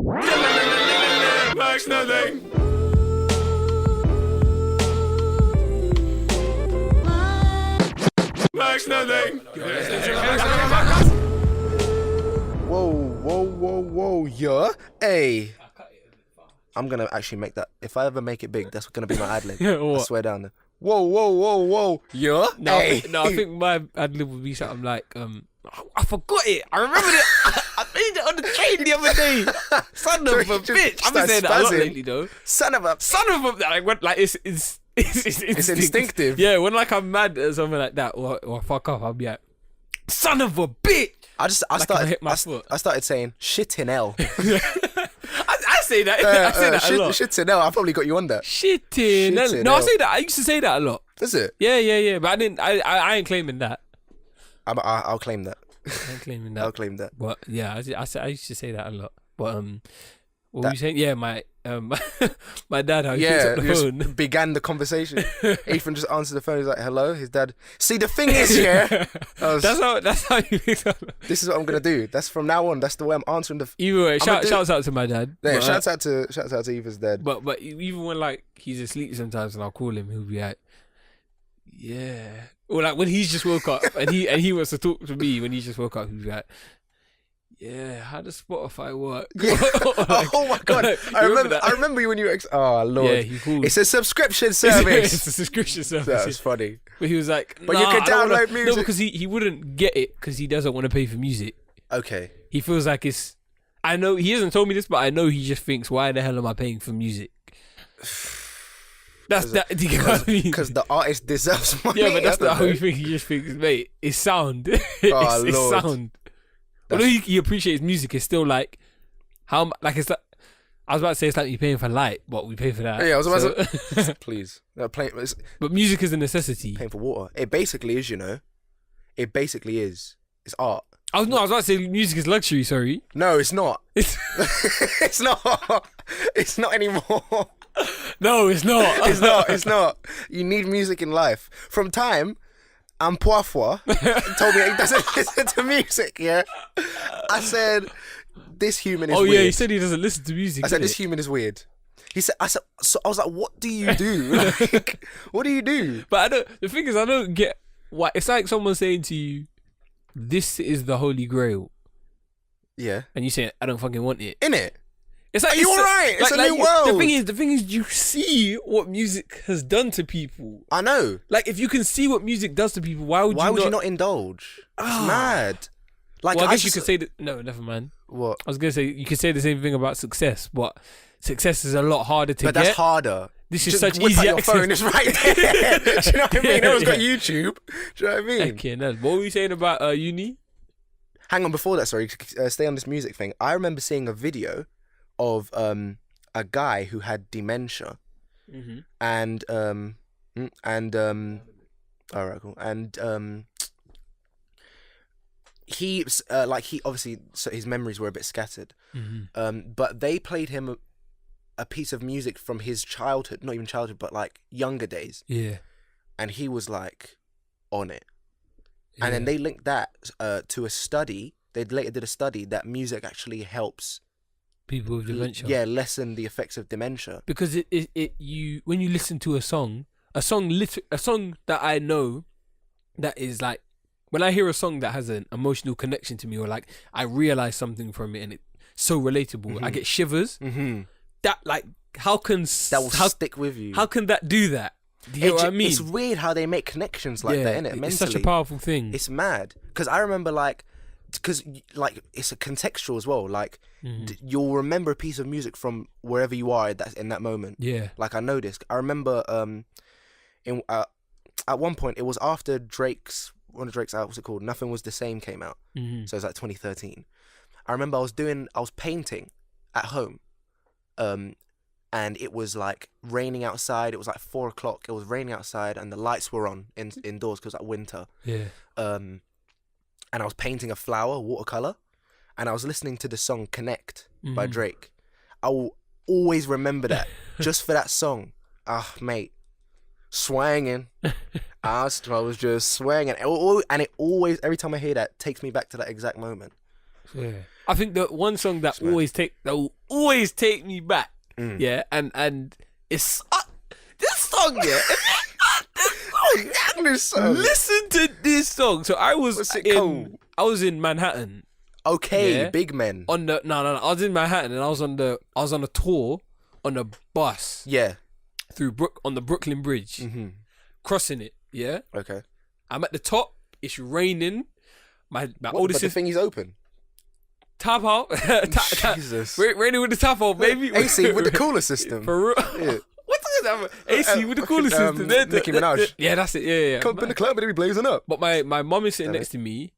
Max nothing. Max nothing. Whoa, yeah. Hey. I'm gonna actually make that. If I ever make it big, that's gonna be my ad lib. I swear down. Whoa, yeah. No, Hey. I think my ad lib would be something like, I forgot it. I remembered it. I made it on the train the other day. Son of a bitch. I've been saying that a lot lately, though. Son of a. Like it's instinctive. Yeah, when like I'm mad or something like that, or fuck off, I'll be like, son of a bitch. I started saying shit in L. I say that. I say that a lot. Shit in L. I probably got you on that. Shit in L. No, I say that. I used to say that a lot. Is it? Yeah. But I didn't. I ain't claiming that. I'll claim that. I ain't claiming that. I'll claim that. But yeah, I used to say that a lot. But what were you saying? Yeah, my dad. How he picks up the phone. Began the conversation. Ethan just answered the phone. He's like, "Hello." His dad. See, the thing is, that's how you pick up. This is what I'm gonna do. That's from now on. That's the way I'm answering the. Either way, shouts out to my dad. Yeah, shouts out to Eva's dad. But even when like he's asleep sometimes, and I'll call him, he'll be like, "Yeah." Or like when he's just woke up and he wants to talk to me when he just woke up, he'll be like, yeah, how does Spotify work? Yeah. Oh my god! I remember when you were. Oh lord! Yeah, he called. It's a subscription service. It's a subscription service. That was funny. But he was like, "But you can download music." No, because he wouldn't get it because he doesn't want to pay for music. Okay. He feels like it's. I know he hasn't told me this, but I know he just thinks, "Why the hell am I paying for music?" That's that. Because the artist deserves money. Yeah, but that's not how he thinks. He just thinks, mate, it's sound. It's sound. Although he appreciates music, it's still like how like it's like I was about to say it's like you're paying for light, but we pay for that. Yeah, I was about to please. But music is a necessity. Paying for water. It basically is, you know. It basically is. It's art. I was about to say music is luxury. Sorry. No, it's not. It's not. It's not anymore. No, it's not. It's not. You need music in life. From time. And Poifwa told me he doesn't listen to music, yeah? I said, this human is weird. Oh, yeah, he said he doesn't listen to music. I said, this human is weird. So I was like, what do you do? Like, what do you do? But the thing is, I don't get why. It's like someone saying to you, this is the Holy Grail. Yeah. And you say, I don't fucking want it. Innit? It's like, are you alright? It's a new world. The thing is, you see what music has done to people. I know. Like, if you can see what music does to people, why would you not indulge? It's mad. Like, well, I guess you could say that. No, never mind. What? I was gonna say you could say the same thing about success, but success is a lot harder to get. But that's harder. This is just such whip easy out access. your phone is right there. Do you know what I mean? Everyone's got YouTube. Do you know what I mean? Okay, no. What were you saying about uni? Hang on, before that, sorry, stay on this music thing. I remember seeing a video of a guy who had dementia, and all right, cool, and he obviously, so his memories were a bit scattered, but they played him a piece of music from his childhood, not even childhood, but like younger days, and he was like on it, and then they linked that to a study. They later did a study that music actually helps people with dementia. Yeah, lessen the effects of dementia. Because you when you listen to a song that I know that is like, when I hear a song that has an emotional connection to me, or like I realize something from it and it's so relatable, I get shivers. That like how will stick with you? How can that do that? Do you know what I mean? It's weird how they make connections like that, innit? Mentally. It's such a powerful thing. It's mad. Because I remember because it's a contextual as well. Like you'll remember a piece of music from wherever you are that's in that moment. Yeah. Like I know this. I remember at one point it was after one of Drake's albums, what's it called? Nothing Was the Same came out. So it was like 2013. I remember I was painting at home. And it was like raining outside. It was like 4:00. It was raining outside, and the lights were on indoors because it was like winter. Yeah. And I was painting a flower, watercolor, and I was listening to the song "Connect" by Drake. I will always remember that just for that song. Mate, swanging. I was just swanging, and it always, every time I hear that, takes me back to that exact moment. Yeah. I think the one song that will always take me back. Yeah, and it's this song. Yeah, this song. Listen to this song. So I was What's it called? I was in Manhattan. Okay, Yeah. Big Men. On the no. I was in Manhattan and I was on a tour on a bus Yeah. on the Brooklyn Bridge, crossing it. Yeah. Okay. I'm at the top. It's raining. My But oldest the sister thing is open. top out. Jesus. Raining with the top out, baby. AC with the cooler system. For real. Yeah. What is that? AC with the cooler system. Nicki Minaj. Yeah, that's it. Yeah. Come up in the club and it be blazing up. But my mum is sitting next to me.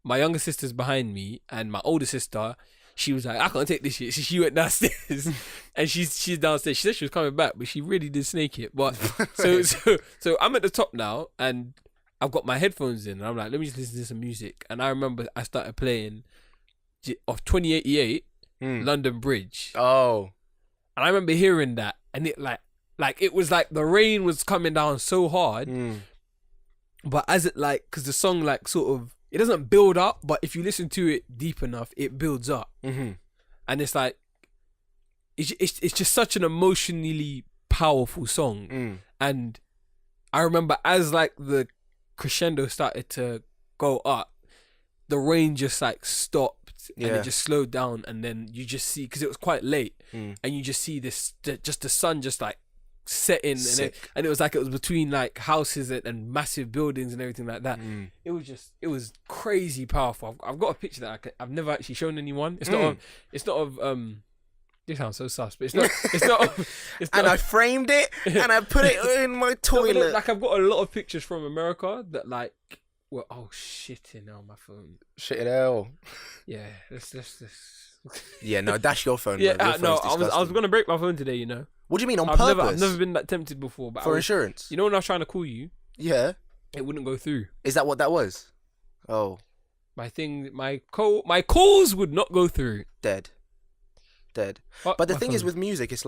My younger sister's behind me, and my older sister, she was like, I can't take this shit. So she went downstairs, and she's downstairs. She said she was coming back, but she really did snake it. But so I'm at the top now, and I've got my headphones in, and I'm like, let me just listen to some music. And I remember I started playing of 2088 London Bridge. Oh. And I remember hearing that, and it like it was like the rain was coming down so hard, but as it because the song sort of, it doesn't build up, but if you listen to it deep enough, it builds up, and it's like it's just such an emotionally powerful song, and I remember as the crescendo started to go up, the rain just stopped and it just slowed down, and then you just see, because it was quite late, and you just see this just the sun just setting, and it was it was between houses and massive buildings and everything like that. It was crazy powerful. I've got a picture that I've never actually shown anyone. It's not of this sounds so sus, but it's not and I framed it and I put it in my toilet. I've got a lot of pictures from America that well, oh shit, my phone. Shit in hell. Yeah, let's Yeah, no, that's your phone. Yeah, Your no, phone's I was gonna break my phone today. What do you mean on I've purpose? never been that tempted before. But for insurance. When I was trying to call you, Yeah. it wouldn't go through. Is that what that was? Oh. My calls would not go through. Dead. But the thing is with music, it's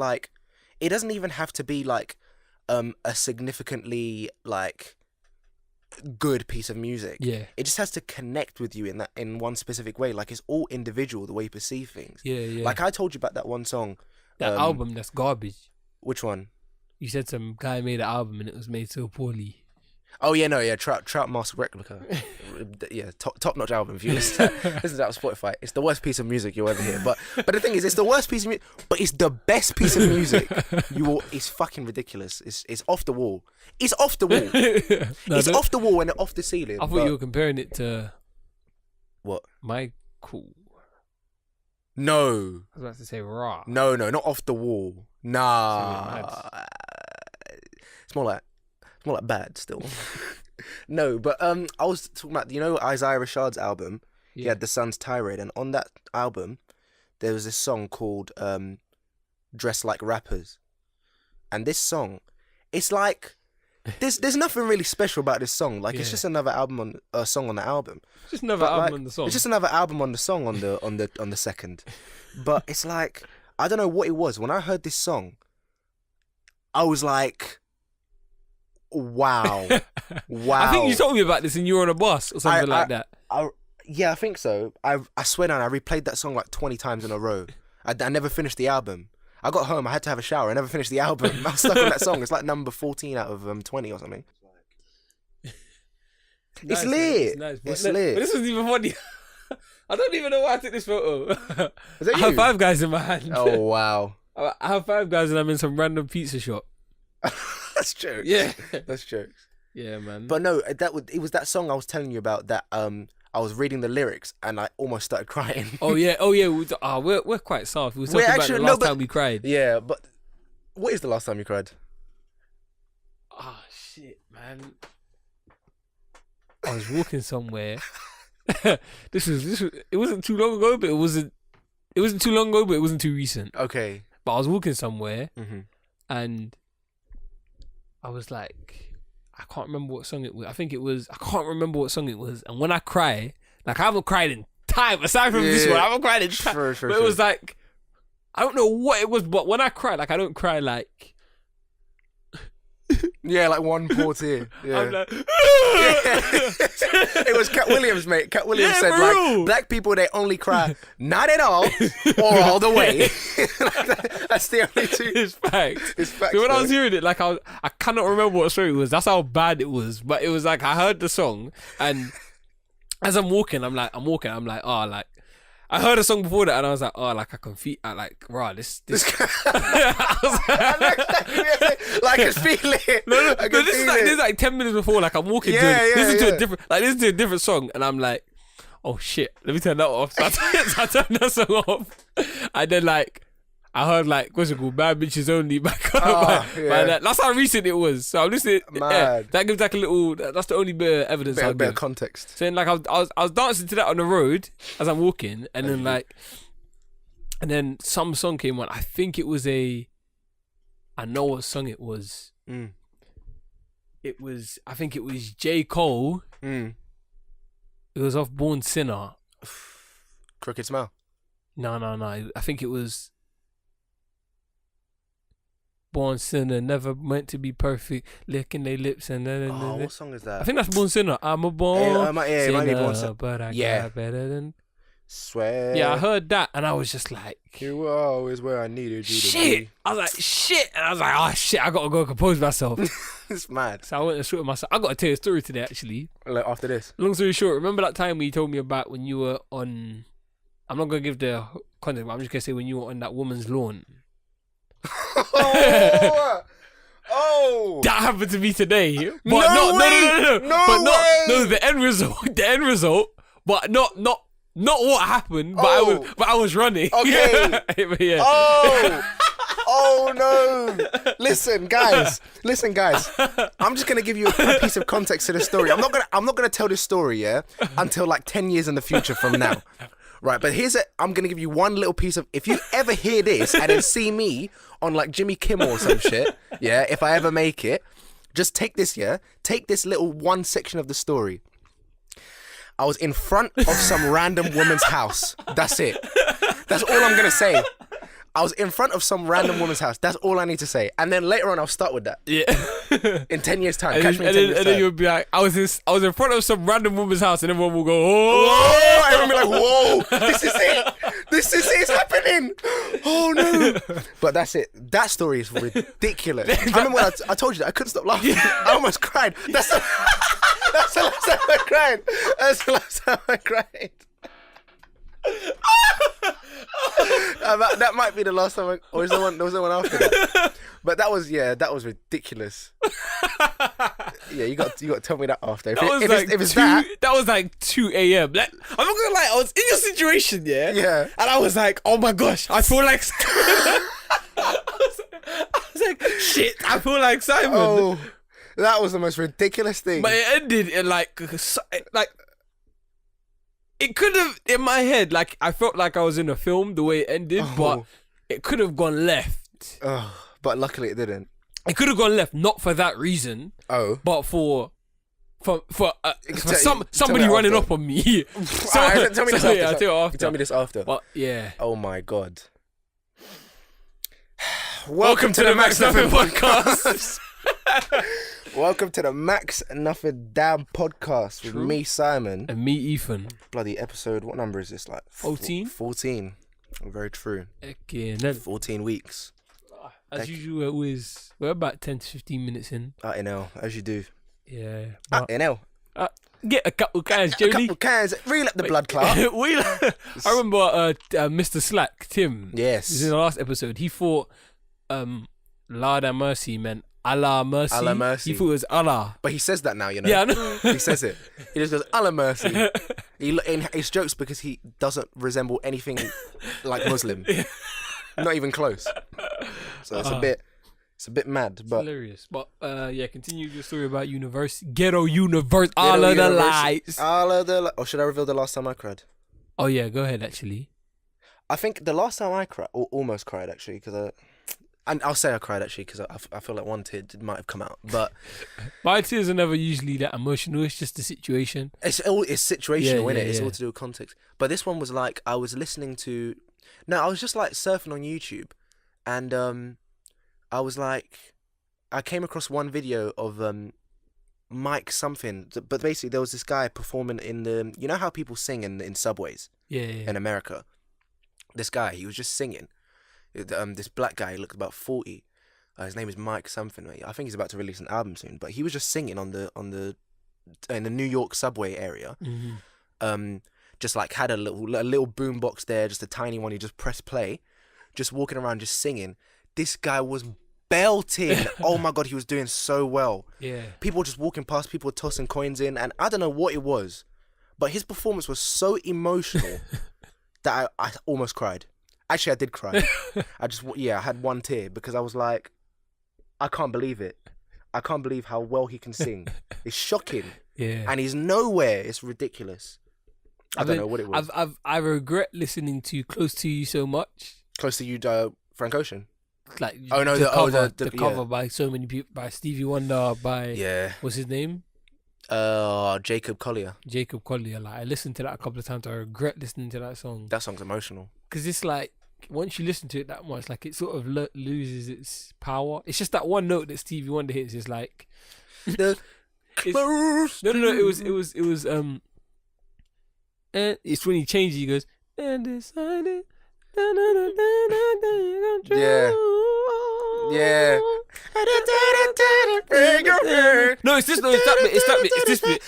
it doesn't even have to be a significantly good piece of music. Yeah. It just has to connect with you in one specific way. It's all individual the way you perceive things. Yeah. I told you about that one song. That album that's garbage. Which one? You said some guy made an album and it was made so poorly. Oh yeah, no, yeah, Trout Mask Replica. Yeah, top notch album. If you listen to that on Spotify, it's the worst piece of music you'll ever hear. But the thing is, it's the worst piece of music, but it's the best piece of music. It's fucking ridiculous. It's off the wall. It's off the wall. It's off the wall and off the ceiling. I thought you were comparing it to what? My Cool. No. I was about to say raw. No, not off the wall. Nah. It's more like bad still. No, but I was talking about, Isaiah Rashad's album. Yeah. He had The Sun's Tirade, and on that album there was this song called Dress Like Rappers. And this song, it's there's nothing really special about this song. It's just another song on the album. Just another album on the song. It's just another album on the song on the second. But it's I don't know what it was. When I heard this song, I was like, wow. I think you told me about this and you were on a bus or something like that. Yeah, I think so. I swear down, I replayed that song 20 times in a row. I never finished the album. I got home, I had to have a shower, I never finished the album. I was stuck on that song. It's number 14 out of 20 or something. It's lit. It's lit. But this wasn't even funny. I don't even know why I took this photo. Is that I you? have 5 Guys in my hand. Oh, wow. I have 5 Guys and I'm in some random pizza shop. That's jokes. Yeah. That's jokes. Yeah, man. But no, it was that song I was telling you about that I was reading the lyrics and I almost started crying. Oh yeah. We're quite soft. We were talking about the last time we cried. Yeah, but what is the last time you cried? Oh shit, man. I was walking somewhere. This was. It wasn't too long ago, but it wasn't too long ago, but it wasn't too recent. Okay. But I was walking somewhere, and I was like, I can't remember what song it was. I can't remember what song it was. And when I cry, I haven't cried in time. Aside from this one, I haven't cried in time. But it was I don't know what it was. But when I cry, I don't cry Yeah, like one poor tear. Yeah. I'm like, It was Cat Williams, mate. Cat Williams Yeah, said, for like, real. black people, they only cry not at all or all the way. That's the only two. it's facts. It's facts, So when I though. was hearing it, like I cannot remember what song it was. That's how bad it was. But it was like I heard the song, and as I'm walking, I'm like, oh, like I heard a song before that, and I was like, oh, like I can feel, like, rah, this. I was like, I can feel it. No, I can this feel is it. like 10 minutes before. Like I'm walking to a different song, and I'm like, oh shit, let me turn that off. So I turned that song off, and then like I heard like what's it called, Bad Bitches Only back up. That's how recent it was. So I'm listening. Yeah, that gives like a little. That's the only bit of evidence. Bit of context. So then, like I was dancing to that on the road as I'm walking, and then like, and then some song came on. I think it was I know what song it was. It was. I think it was J. Cole. It was off Born Sinner. Crooked Smile. No. I think it was Born Sinner, never meant to be perfect, licking their lips and then. What song is that? I think that's Born Sinner. I'm a born it might be Born sinner, Sinner. but I Yeah. got better than. Swear. Yeah, I heard that and I was just like, You were always where I needed you to shit. be. I was like, shit, and I was like, oh shit, I gotta go compose myself. It's mad. So I went and sorted myself. I gotta tell you a story today, actually. Like, after this. Long story short, remember that time you told me about when you were on? I'm not gonna give the content, but I'm just gonna say when you were on that woman's lawn. Oh! That happened to me today. But No way! No but way! no, the end result, but not what happened, but I was running. Okay. But yeah. Oh no! Listen, guys. I'm just gonna give you a piece of context to the story. I'm not gonna tell this story, yeah, until like 10 years in the future from now. Right, but I'm gonna give you one little piece of. If you ever hear this and then see me on like Jimmy Kimmel or some shit, yeah, if I ever make it, just take this little one section of the story. I was in front of some random woman's house. That's it. That's all I'm gonna say. I was in front of some random woman's house. That's all I need to say. And then later on, I'll start with that. Yeah. In 10 years' time. And Catch me in 10 years' time. then you'll be like, I was in front of some random woman's house, and everyone will go, oh. Whoa! Everyone will be like, whoa, this is it. This is it. It's happening. Oh, no. But that's it. That story is ridiculous. I remember when I told you that. I couldn't stop laughing. I almost cried. That's the last time I cried. That's the last time I cried. That might be the last time or there was the one after that. But that was ridiculous. Yeah, you got to tell me that after. That was like 2 a.m. Like, I'm not gonna lie, I was in your situation, yeah? Yeah. And I was like, oh my gosh, I feel like Simon. I was like, shit, I feel like Simon. Oh, that was the most ridiculous thing. But it ended in like it could have, in my head, like I felt like I was in a film the way it ended, but it could have gone left. But luckily it didn't. It could have gone left, not for that reason. But for somebody running up on me. Tell me this after. Yeah, I'll tell you after. Tell me this after. But yeah. Oh my god. Welcome to the Max Nothing Podcast. Welcome to the Max Nothing Damn Podcast with me, Simon. And me, Ethan. Bloody episode, what number is this? Like 14? 14. Very true. Okay, 14 weeks. As usual, we're about 10 to 15 minutes in. You know, as you do. Yeah. You know. Get a couple cans, Jody. A couple cans. Reel up the blood clot. I remember Mr. Slack, Tim. Yes. He was in the last episode. He thought Lord have mercy meant Allah mercy. Allah mercy. He thought it was Allah. But he says that now, you know. Yeah, I know. He says it. He just goes, Allah mercy. It's jokes because he doesn't resemble anything like Muslim. Not even close. So it's a bit mad. But hilarious. But continue your story about ghetto universe. All of the lights. Or should I reveal the last time I cried? Oh yeah, go ahead actually. I think the last time I cried, or almost cried actually, because and I'll say I cried actually because I feel like one tear might have come out, but my tears are never usually that emotional. It's just the situation. It's situational, isn't it? It's all to do with context. But this one was like I was just like surfing on YouTube, and I was like I came across one video of Mike something, but basically there was this guy performing in the, you know how people sing in subways in America. This guy, he was just singing. This black guy, he looked about 40. His name is Mike something. I think he's about to release an album soon. But he was just singing in the New York subway area. Just like had a little boom box there, just a tiny one. He just pressed play, just walking around, just singing. This guy was belting. Oh my God, he was doing so well. Yeah. People were just walking past, people were tossing coins in, and I don't know what it was, but his performance was so emotional that I almost cried. Actually, I did cry. I had one tear because I was like, I can't believe it. I can't believe how well he can sing. It's shocking. Yeah. And he's nowhere. It's ridiculous. I don't know what it was. I regret listening to Close to You so much. Close to You, Frank Ocean. Like the cover by so many people, by Stevie Wonder, by what's his name? Jacob Collier. Like, I listened to that a couple of times. I regret listening to that song. That song's emotional. Because it's like, once you listen to it that much, like, it sort of loses its power. It's just that one note that Stevie Wonder hits is like The close. No. It was and it's when he changes. He goes and decided. Yeah. No, it's this. No, it's that bit. It's this bit.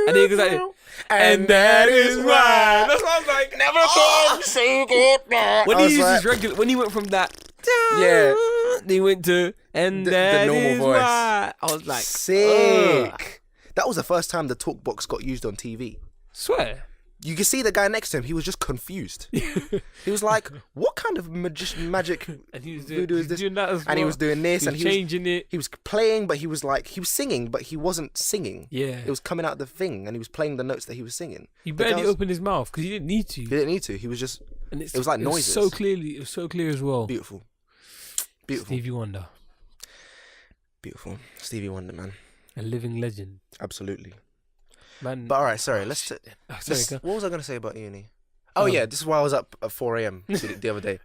And then he goes like, and that is why. That's what I was like. Never thought so good. When he uses regular, when he went from that, he went to and that the normal is voice. why. I was like, sick. Ugh. That was the first time the talk box got used on TV. Swear. You can see the guy next to him. He was just confused. He was like, "What kind of magic And he was voodoo is this?" doing that as well. And he was doing this, He was changing it. He was playing, but he was singing, but he wasn't singing. Yeah. It was coming out the thing, and he was playing the notes that he was singing. He barely opened his mouth because he didn't need to. He didn't need to. He was just. And it was like noises. It was so clear as well. Beautiful. Stevie Wonder, beautiful. Stevie Wonder, man. a living legend. Absolutely. Man. But all right, sorry. What was I going to say about uni? Oh yeah, this is why I was up at 4 a.m. the other day.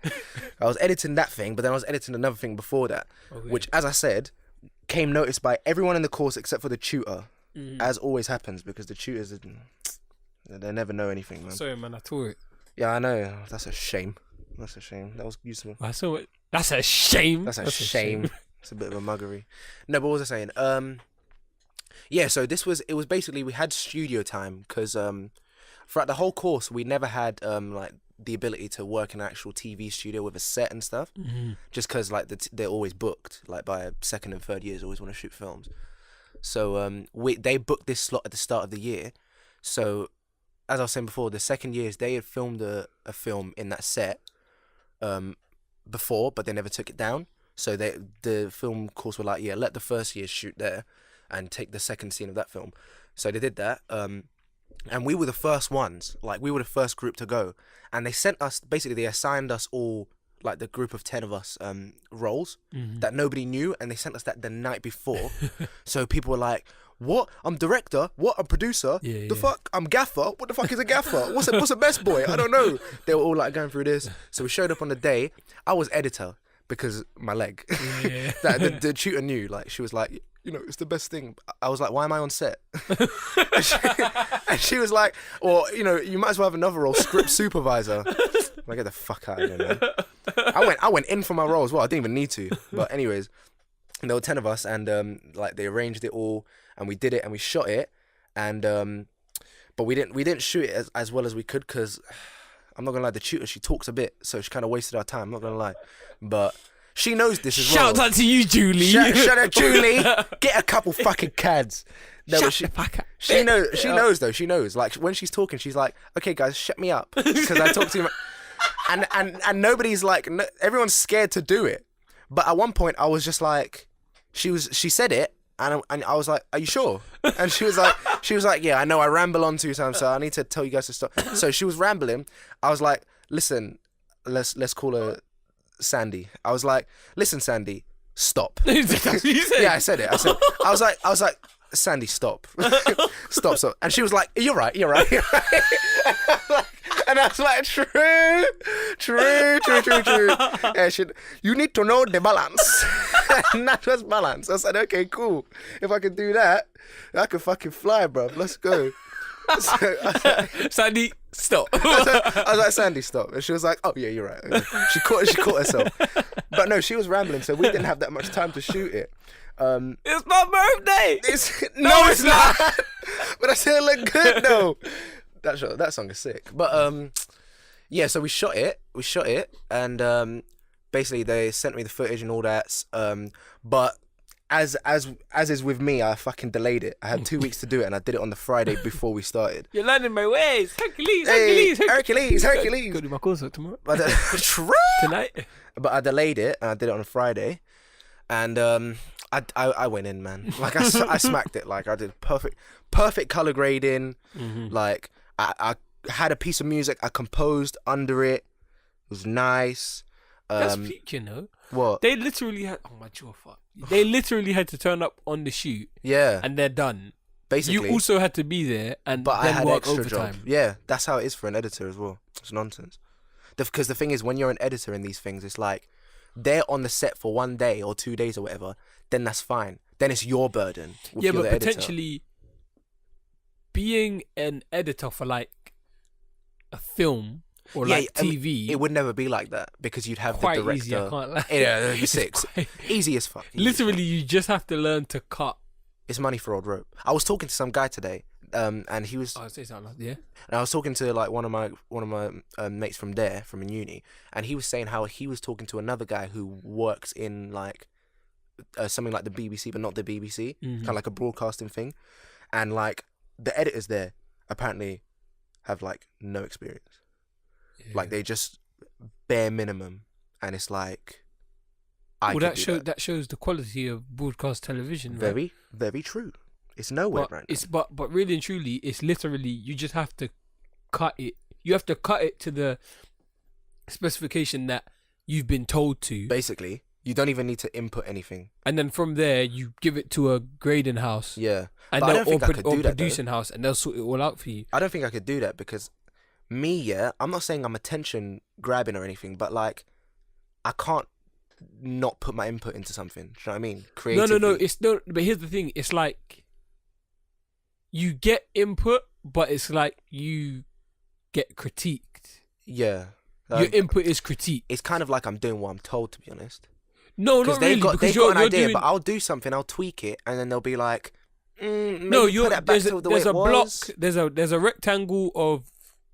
I was editing that thing, but then I was editing another thing before that, which, as I said, came noticed by everyone in the course except for the tutor, as always happens, because the tutors, they never know anything, man. Sorry, man, I tore it. Yeah, I know. That's a shame. That was useful. I saw it. That's a shame. That's a shame. It's a bit of a muggery. No, but what was I saying? Yeah, so it was basically, we had studio time because throughout the whole course, we never had like the ability to work in an actual TV studio with a set and stuff, just because like they're always booked. Like by second and third years, always want to shoot films. So they booked this slot at the start of the year. So as I was saying before, the second years they had filmed a film in that set before, but they never took it down. So the film course were like, yeah, let the first year shoot there and take the second scene of that film. So they did that. And we were the first ones, like we were the first group to go. And they sent us, basically they assigned us all, like the group of 10 of us, roles that nobody knew. And they sent us that the night before. So people were like, what? I'm director? What? I'm producer? The fuck? I'm gaffer? What the fuck is a gaffer? What's a best boy? I don't know. They were all like going through this. So we showed up on the day. I was editor because my leg. The tutor knew, like she was like, you know, it's the best thing. I was like, why am I on set? and she was like, well, you know, you might as well have another role, script supervisor. Like, get the fuck out of here, man. I went in for my role as well. I didn't even need to. But anyways, there were 10 of us, and like they arranged it all, and we did it, and we shot it, and but we didn't shoot it as well as we could, because I'm not gonna lie, the tutor, she talks a bit, so she kind of wasted our time. I'm not gonna lie, but she knows this as well. Shout out to you, Julie. Shout out, Julie. Get a couple fucking cads. No, Shut the fuck up. She knows though. She knows. Like when she's talking, she's like, "Okay, guys, shut me up," because I talk too much. And nobody's like, everyone's scared to do it. But at one point, I was just like, she said it, and I was like, "Are you sure?" And she was like, "Yeah, I know. I ramble on too times, so I need to tell you guys to stop." So she was rambling. I was like, "Listen, let's call her Sandy." I was like, "Listen, Sandy, stop." You said? Yeah, I said it. I was like, "Sandy, stop." Stop. And she was like, you're right. And I was like, true. Yeah, you need to know the balance. And that was balance. I said, okay, cool. If I could do that, I could fucking fly, bro. Let's go. So, Sandy, stop. I was like, Sandy, stop. And she was like, oh yeah, you're right. She caught herself. But no, she was rambling, so we didn't have that much time to shoot it. It's my birthday. No, it's not. But I still look good though. That song is sick. But yeah, so we shot it, and basically they sent me the footage and all that. But as is with me, I fucking delayed it. I had 2 weeks to do it, and I did it on the Friday before we started. You're learning my ways, Hercules. Hercules. Go do my concert tomorrow. But Tonight. But I delayed it, and I did it on a Friday, and I went in, man. Like I smacked it. Like I did perfect color grading. Mm-hmm. Like I had a piece of music I composed under it. It was nice. That's peak, you know. What? They literally had. Oh my jaw, fuck. They literally had to turn up on the shoot. Yeah. And they're done. Basically. You also had to be there and but then I had work extra overtime. job. Yeah, that's how it is for an editor as well. It's nonsense. Because the thing is, when you're an editor in these things, it's like they're on the set for 1 day or 2 days or whatever. Then that's fine. Then it's your burden. Yeah, but potentially being an editor for like a film or like TV, it would never be like that because you'd have quite the director. easy. I can't lie. Yeah, it'd be six. Easy as fuck. Literally, you just have to learn to cut. It's money for old rope. I was talking to some guy today, and he was. Oh, say something like yeah. And I was talking to like one of my mates from uni, and he was saying how he was talking to another guy who works in like something like the BBC, but not the BBC, kind of like a broadcasting thing, and like the editors there apparently have like no experience. Yeah. Like they just bare minimum, and it's like. That shows the quality of broadcast television. Very, right? very true. It's nowhere right now. But really and truly, it's literally you just have to cut it. You have to cut it to the specification that you've been told to. Basically, you don't even need to input anything. And then from there, you give it to a grading house. Yeah, and but I don't think I could do that. Producing house, and they'll sort it all out for you. I don't think I could do that because I'm not saying I'm attention grabbing or anything, but like, I can't not put my input into something. Do you know what I mean? Creatively. No. It's no. But here's the thing. It's like you get input, but it's like you get critiqued. Yeah. Your input is critique. It's kind of like I'm doing what I'm told, to be honest. No, not really. They've got an idea, but I'll do something. I'll tweak it, and then they'll be like, "No, there's a block. There's a rectangle of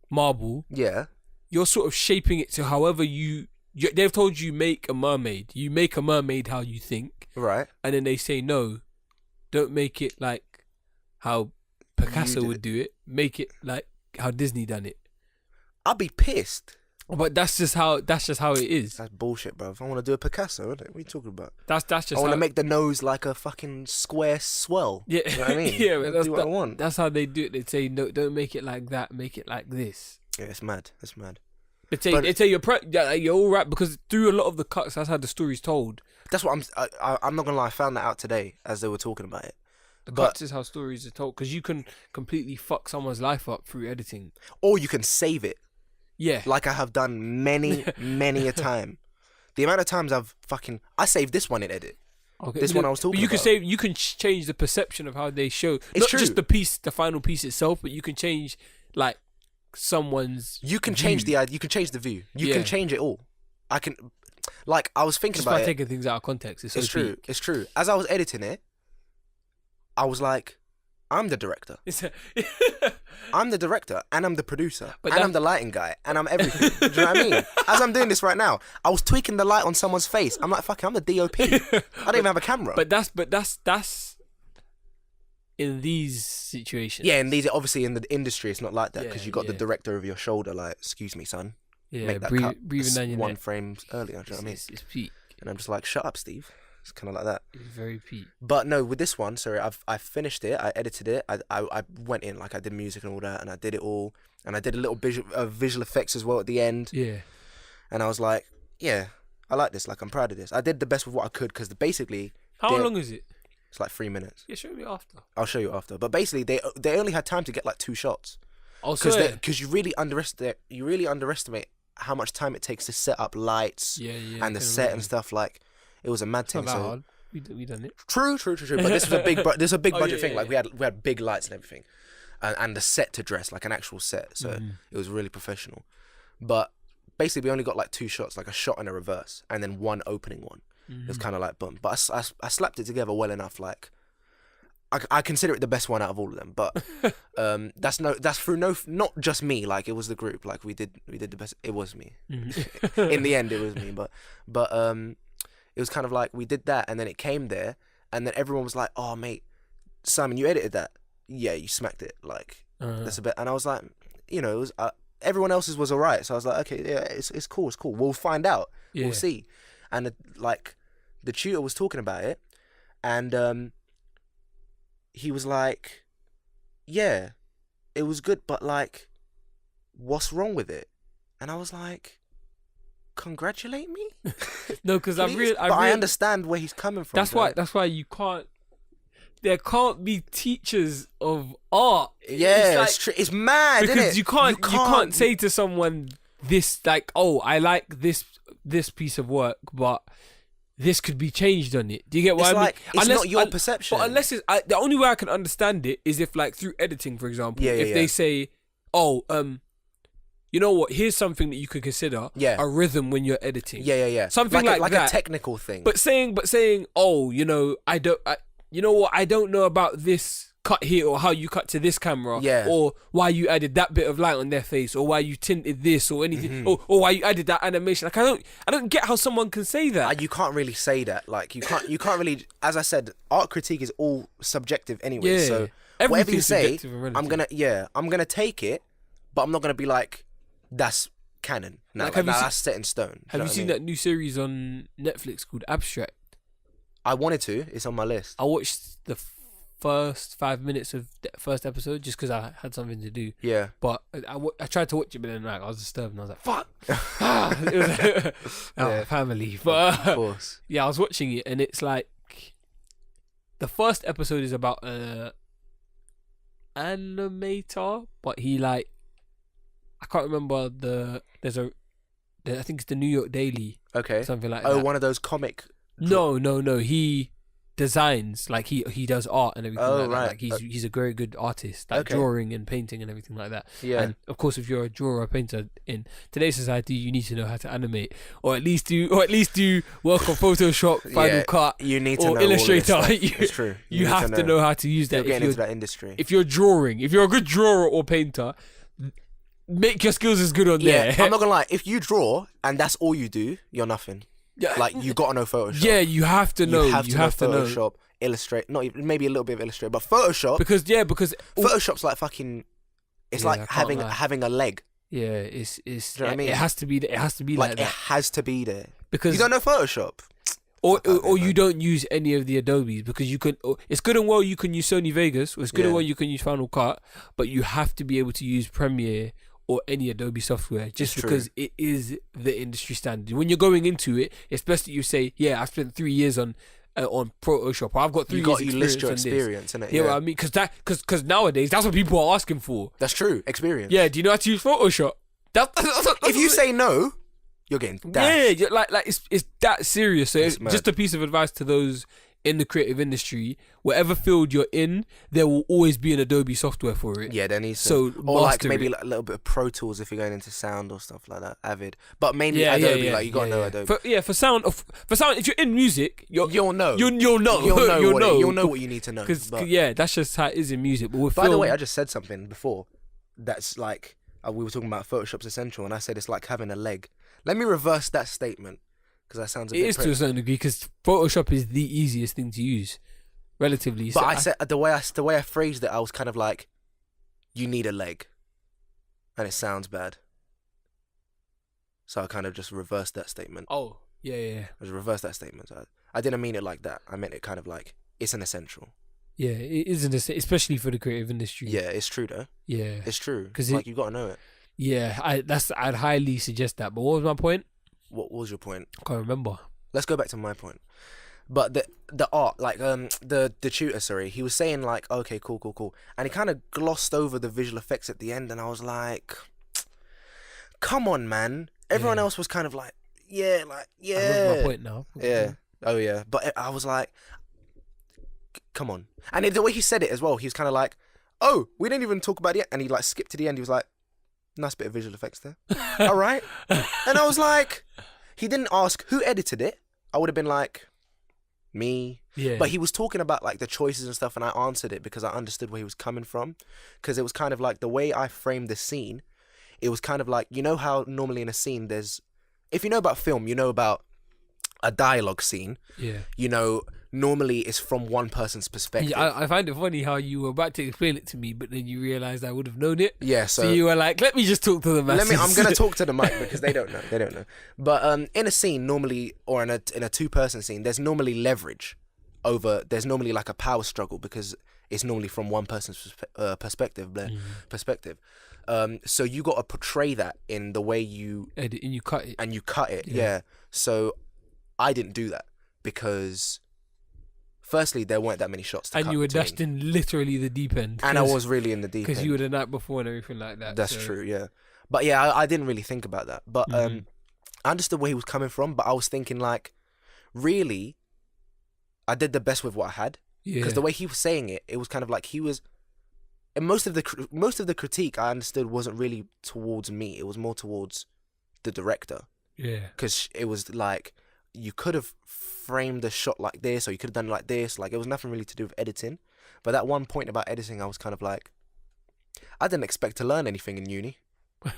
marble. Yeah. You're sort of shaping it to however they've told you make a mermaid. You make a mermaid how you think. Right. And then they say, no, don't make it like how Picasso would do it. Make it like how Disney done it. I'd be pissed. But that's just how it is. That's bullshit, bro. I want to do a Picasso, innit? What are you talking about? That's just I want to make the nose like a fucking square swell. Yeah. You know what I mean? Yeah, but that's what I want. That's how they do it. They say, no, don't make it like that. Make it like this. Yeah, it's mad. It's mad. They say you're all right because through a lot of the cuts, that's how the story's told. That's what I'm not gonna lie. I found that out today as they were talking about it. The cuts is how stories are told because you can completely fuck someone's life up through editing, or you can save it. Yeah, like I have done many a time. The amount of times I saved this one in edit. Okay. This one I was talking about. You can change the perception of how they show. It's not true. Just the final piece itself, but you can change like someone's. You can change the idea. You can change the view. You can change it all. I can, like I was thinking just about by it. taking things out of context. It's true. It's true. As I was editing it, I was like, I'm the director. I'm the director, and I'm the producer, and I'm the lighting guy, and I'm everything. Do you know what I mean? As I'm doing this right now, I was tweaking the light on someone's face. I'm like, fuck it, I'm the DOP. I don't even have a camera. But that's in these situations. Yeah, obviously in the industry, it's not like that because you got the director over your shoulder. Like, excuse me, son. Yeah, make that cut breathing down your one neck. frame earlier. Do you know what I mean? It's peak. And I'm just like, shut up, Steve. It's kind of like that. It's very peak. But no, with this one, sorry, I finished it. I edited it. I went in, like I did music and all that, and I did it all, and I did a little visual effects as well at the end. Yeah. And I was like, yeah, I like this. Like I'm proud of this. I did the best with what I could because basically. How long is it? It's like 3 minutes. Yeah, show me after. I'll show you after. But basically, they only had time to get like 2 shots. Because you really underestimate how much time it takes to set up lights and the set and stuff. Like, it was a mad thing. So hard. We done it. True. But this was a big budget thing. Like, we had big lights and everything, and the set to dress, like an actual set. So it was really professional. But basically, we only got like 2 shots, like a shot and a reverse, and then one opening one. It was kind of like boom. But I slapped it together well enough. Like, I consider it the best one out of all of them. But that's through not just me. Like, it was the group. Like, we did the best. It was me. In the end, it was me. But it was kind of like we did that, and then it came there, and then everyone was like, "Oh, mate, Simon, you edited that? Yeah, you smacked it. Like, that's a bit." And I was like, it was everyone else's was alright, so I was like, "Okay, yeah, it's cool. We'll find out. We'll see." And the tutor was talking about it, and he was like, "Yeah, it was good, but like, what's wrong with it?" And I was like, congratulate me? No, because I understand where he's coming from. That's why you can't. There can't be teachers of art. Yeah, it's true. It's mad, because isn't it? you can't say to someone this, like, oh, I like this piece of work, but this could be changed on it. Do you get what I mean? It's not your perception. But unless the only way I can understand it is if, like, through editing, for example, they say, oh, you know what? Here's something that you could consider a rhythm when you're editing. Yeah. Something like that. A technical thing. But saying, oh, I don't know about this cut here, or how you cut to this camera, or why you added that bit of light on their face, or why you tinted this, or anything, or why you added that animation. Like, I don't get how someone can say that. You can't really say that. Like, you can't really. As I said, art critique is all subjective anyway. Yeah. So whatever you say, I'm gonna take it, but I'm not gonna be like, that's canon. No, like, that's set in stone. Have you seen that new series on Netflix called Abstract? I wanted to. It's on my list. I watched the first 5 minutes of the first episode just because I had something to do. Yeah. But I tried to watch it, but then I was disturbed and I was like, fuck. It was family. But of course. Yeah, I was watching it, and it's like, the first episode is about an animator, but he, like, I can't remember I think it's the New York Daily. Okay. Something like that. Oh, one of those comic. No. He designs, like, he does art and everything like right. that. Like, he's a very good artist, like drawing and painting and everything like that. Yeah. And of course, if you're a drawer or painter in today's society, you need to know how to animate, or at least do work on Photoshop, Final Cut, you need to or know Illustrator. All this stuff. It's true. You have to know how to use that. You're getting into that industry. If you're drawing, if you're a good drawer or painter, make your skills as good on there. I'm not gonna lie. If you draw and that's all you do, you're nothing. Like, you gotta know Photoshop. Yeah, you have to know. You have to know Photoshop, Illustrate, not even, maybe a little bit of Illustrator, but Photoshop. Because Photoshop's like fucking. It's like having a leg. Yeah, it's. Do you know what I mean? It has to be. It has to be like that. It has to be there. Because you don't know Photoshop. Or you don't use any of the Adobes, because you can. It's good and well you can use Sony Vegas, or it's good and well you can use Final Cut, but you have to be able to use Premiere or any Adobe software, just because it is the industry standard. When you're going into it, it's best that you say, "Yeah, I spent 3 years on Photoshop. Or I've got 3 years experience." You list your experience, innit? Yeah, what I mean, because nowadays that's what people are asking for. That's true, experience. Yeah, do you know how to use Photoshop? If you say no, you're getting dashed. Yeah, like it's that serious. So it's just a piece of advice to those in the creative industry: whatever field you're in, there will always be an Adobe software for it. Yeah, there needs to. So or like maybe like a little bit of Pro Tools if you're going into sound or stuff like that. Avid, but mainly Adobe. Like, you gotta know Adobe. For sound, if you're in music, you'll know. You'll know what you need to know. Because that's just how it is in music. But by the way, I just said something before that's like, we were talking about Photoshop's essential, and I said it's like having a leg. Let me reverse that statement, because that sounds a bit. It is to a certain degree, because Photoshop is the easiest thing to use, relatively. But I said the way I phrased it, I was kind of like, you need a leg, and it sounds bad. So I kind of just reversed that statement. Oh, yeah. I just reversed that statement. I didn't mean it like that. I meant it kind of like, it's an essential. Yeah, it is especially for the creative industry. Yeah, it's true though. Yeah, it's true. Because like, you got to know it. Yeah, I'd highly suggest that. But what was my point? What was your point? I can't remember. Let's go back to my point. But the art, like the tutor, sorry, he was saying like, okay, cool, and he kind of glossed over the visual effects at the end, and I was like, come on, man. Everyone else was kind of like, yeah, I remember my point now. yeah, oh yeah. But I was like, come on. And the way he said it as well, he was kind of like, oh, we didn't even talk about it yet, and he like skipped to the end. He was like, nice bit of visual effects there. All right. And I was like, he didn't ask who edited it. I would have been like, me. Yeah. But he was talking about like the choices and stuff, and I answered it because I understood where he was coming from. Because it was kind of like the way I framed the scene, it was kind of like, you know how normally in a scene there's, if you know about film, you know about a dialogue scene. Yeah. You know, normally it's from one person's perspective. Yeah, I find it funny how you were about to explain it to me, but then you realised I would have known it. Yeah, so you were like, let me just talk to the masses. I'm gonna talk to the mic because they don't know. They don't know. But in a scene normally, or in a 2-person scene, there's normally leverage over. There's normally like a power struggle because it's normally from one person's perspective. Perspective. So you got to portray that in the way you edit and you cut it. Yeah. So I didn't do that because, firstly, there weren't that many shots to cut. And you were dashed in literally the deep end. And I was really in the deep end. Because you were the night before and everything like that. That's true, yeah. But yeah, I didn't really think about that. But I understood where he was coming from, but I was thinking like, really, I did the best with what I had. Because the way he was saying it, it was kind of like he was... And most of the critique I understood wasn't really towards me. It was more towards the director. Yeah. Because it was like, you could have framed the shot like this, or you could have done it like this. Like, it was nothing really to do with editing. But that one point about editing, I was kind of like, I didn't expect to learn anything in uni. But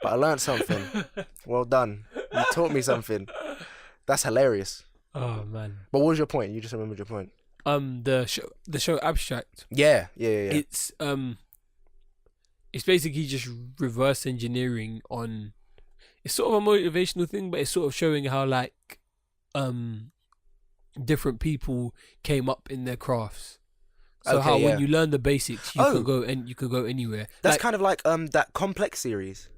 I learned something. Well done. You taught me something. That's hilarious. Oh, man. But what was your point? You just remembered your point. The show Abstract. Yeah. It's basically just reverse engineering on. It's sort of a motivational thing, but it's sort of showing how like, different people came up in their crafts. So when you learn the basics, you can go anywhere. That's like, kind of like that complex series.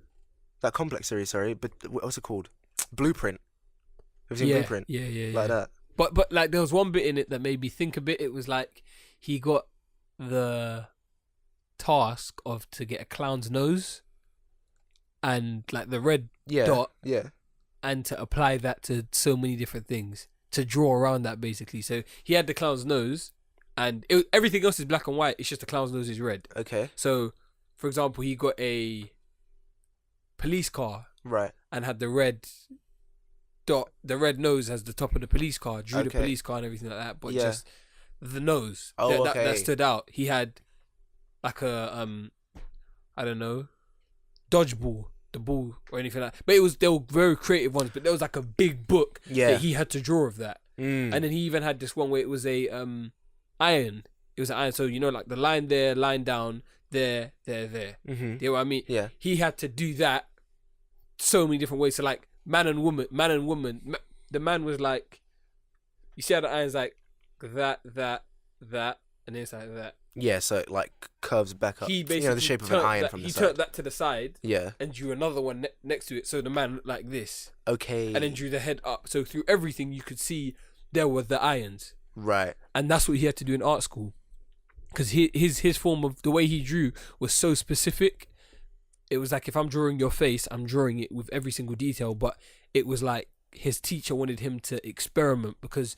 Sorry, but what's it called? Blueprint. Have you seen Blueprint? Yeah. Like that. But like there was one bit in it that made me think a bit. It was like he got the task of to get a clown's nose and like the red dot, and to apply that to so many different things, to draw around that basically. So he had the clown's nose, and everything else is black and white. It's just the clown's nose is red. Okay. So, for example, he got a police car, right, and had the red dot. The red nose has the top of the police car. Drew the police car and everything like that, but just the nose. That stood out. He had like a I don't know, dodgeball, the ball or anything like that. But they were very creative ones. But there was like a big book that he had to draw of that. And then he even had this one where it was a iron. It was an iron. So you know, like the line there, line down, there. Mm-hmm. You know what I mean? Yeah. He had to do that so many different ways. So like man and woman. The man was like, you see how the iron's like that, and then it's like that. Yeah, so it like curves back up. He basically the shape of an iron from the side. He turned that to the side. Yeah. And drew another one next to it, so the man looked like this. Okay. And then drew the head up. So through everything, you could see there were the irons. Right. And that's what he had to do in art school, because his form of the way he drew was so specific. It was like, if I'm drawing your face, I'm drawing it with every single detail. But it was like his teacher wanted him to experiment, because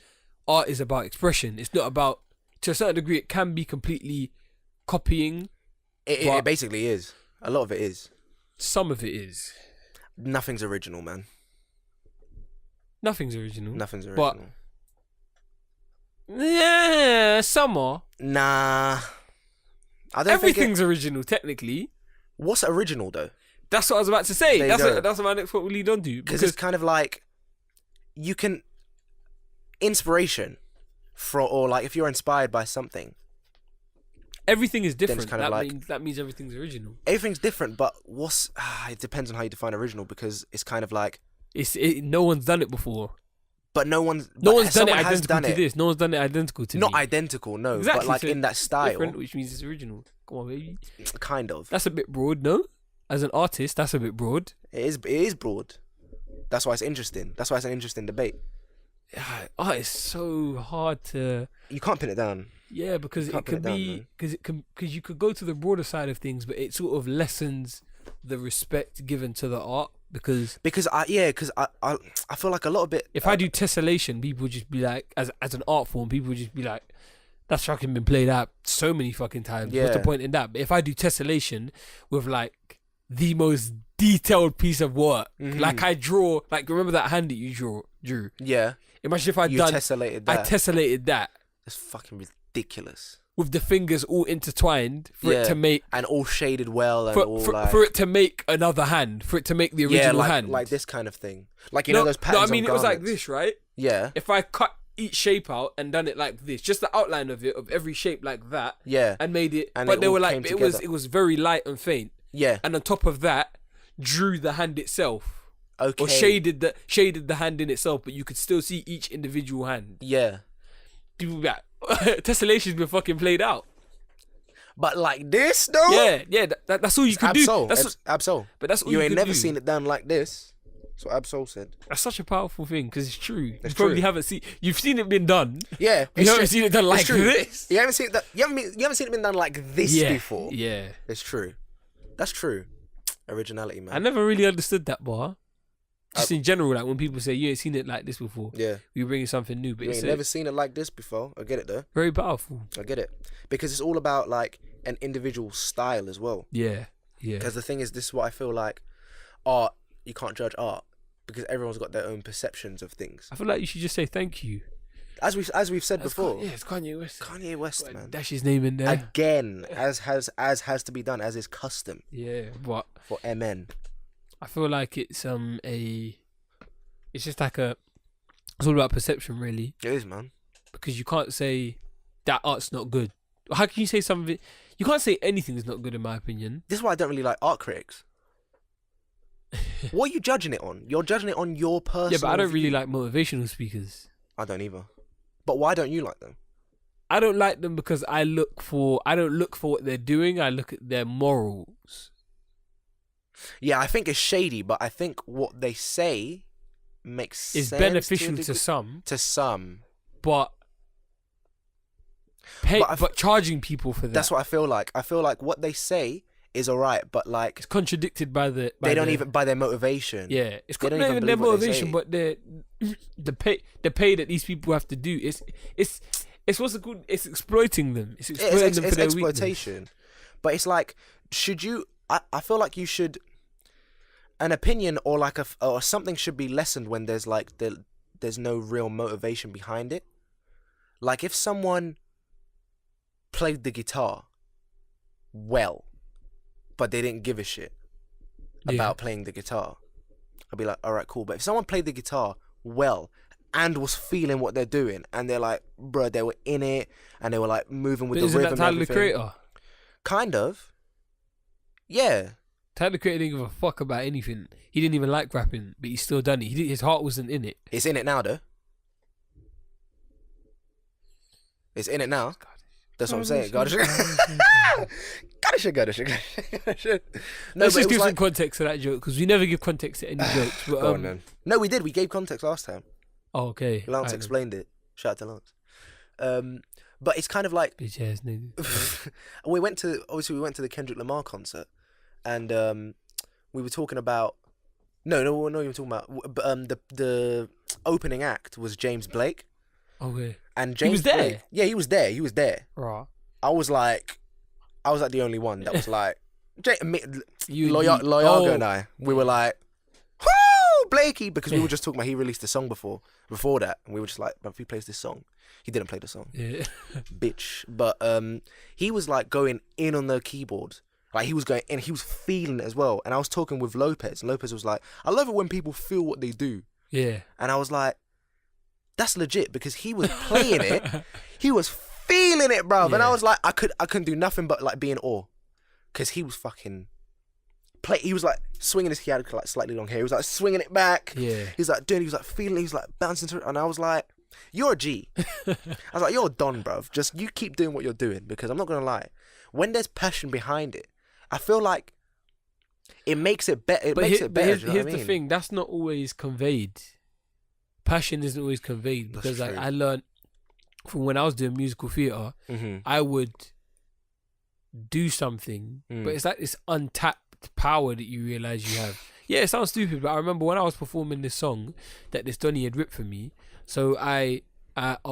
art is about expression. It's not about, to a certain degree, it can be completely copying. It basically is. A lot of it is. Some of it is. Nothing's original, man. Nothing's original. But yeah, some are. Nah. I don't Everything's original, technically. What's original, though? That's what I was about to say. That's what my next point will lead on to. Because it's kind of like, you can... Inspiration... or like if you're inspired by something, everything is different. Kind of that means everything's original. Everything's different, but it depends on how you define original, because it's kind of like no one's done it before. But no one's done it identical to this. No one's done it identical to Not me. identical, no. Exactly, but like so in that style, different, which means it's original. Come on, baby. Kind of. That's a bit broad, no? As an artist, that's a bit broad. It is broad. That's why it's interesting. That's why it's an interesting debate. art is so hard to. You can't pin it down. Yeah, because it could be because you could go to the broader side of things, but it sort of lessens the respect given to the art because I feel like a lot of it. If I do tessellation, people would just be like, as an art form, people would just be like, that's fucking been played out so many fucking times. What's the point in that? But if I do tessellation with like the most detailed piece of work, like I draw, like remember that hand that you drew? Yeah. Imagine if I tessellated that. That's fucking ridiculous. With the fingers all intertwined for it to make and all shaded well and for it to make another hand, for it to make the original hand, like this kind of thing. Like you know those patterns. No, I mean on it was like garments? this, right? Yeah. If I cut each shape out and done it like this, just the outline of it, of every shape like that, and made it. And but it they all were like came it together. was very light and faint. Yeah. And on top of that, drew the hand itself. Okay. Or shaded the hand in itself, but you could still see each individual hand. Yeah. People be like, tessellation's been fucking played out. But like this though? Yeah, that's all you can do. That's Absol. But that's all you you ain't can never do. seen it done like this. That's what Absol said. That's such a powerful thing because it's true. It's You probably true. haven't seen. You've seen it been done. Yeah, You haven't seen it done like true. this. You haven't seen that. You haven't seen it been done like this before. Yeah, It's true. That's true. Originality, man. I never really understood that bar. Just in general, like when people say you ain't seen it like this before, you're bringing something new, but you it's ain't never seen it like this before. I get it though. very powerful. I get it because it's all about like an individual style as well. Yeah. Because the thing is, this is what I feel like. Art, you can't judge art because everyone's got their own perceptions of things. I feel like you should just say thank you. As we've said before. It's Kanye West. Kanye West, man. Dash his name in there Again, as has to be done, as is custom. Yeah, but for MN. I feel like it's it's just like it's all about perception, really. It is, man. Because you can't say that art's not good. How can you say something? You can't say anything's not good, in my opinion. This is why I don't really like art critics. What are you judging it on? You're judging it on your personal. Yeah, but I don't really like motivational speakers. I don't either. But why don't you like them? I don't like them because I don't look for what they're doing. I look at their morals. Yeah, I think it's shady, but I think what they say makes sense. It's beneficial to some. To some. But charging people for that. That's what I feel like. I feel like what they say is alright, but like it's contradicted by the. They don't even by their motivation. Yeah, it's not even their motivation, but the pay that these people have to do. It's what's it called? It's exploiting them. It's exploiting them for their exploitation. Weakness. But it's like, should you? I feel like you should. An opinion or like or something should be lessened when there's like there's no real motivation behind it. Like if someone played the guitar well, but they didn't give a shit about playing the guitar, I'd be like, all right, cool. But if someone played the guitar well and was feeling what they're doing, and they're like, bro, they were in it, and they were like moving with the rhythm. Isn't that Tyler, the Creator? Kind of. Yeah. Tyler, the Creator, didn't give a fuck about anything. He didn't even like rapping, but he still done it. His heart wasn't in it. It's in it now, though. It's in it now. That's what I'm saying. Gotta. No, let's just give some context to that joke, because we never give context to any jokes. But, go on, man. No, we did. We gave context last time. Oh, okay. Lance explained it. Shout out to Lance. But it's kind of like bitch ass nigga. we went to the Kendrick Lamar concert, and we were talking about no, you were talking about the opening act was James Blake. Okay. And James he was there. Blake, yeah, he was there. He was there. Right. I was like the only one that was like, Loyago and I. We were like, whoo, Blakey, because we were just talking about he released a song before that, and we were just like, but if he plays this song, he didn't play the song, bitch. But he was like going in on the keyboard. Like he was going in, he was feeling it as well. And I was talking with Lopez, and Lopez was like, I love it when people feel what they do. Yeah. And I was like, that's legit, because he was playing it, he was feeling it, bruv. Yeah. And I was like, I couldn't do nothing but like be in awe, because he was fucking he was like swinging his, he had like slightly long hair, he was like swinging it back. Yeah. He was like doing, he was like feeling, he was like bouncing to it, and I was like, you're a G. I was like, you're a don, bruv. Just you keep doing what you're doing, because I'm not gonna lie, when there's passion behind it, I feel like it makes it better. It makes it better. Here's the thing, that's not always conveyed. passion isn't always conveyed, because like true. I learned from when I was doing musical theatre, I would do something, but it's like this untapped power that you realise you have. Yeah, it sounds stupid, but I remember when I was performing this song that this Donny had ripped for me. So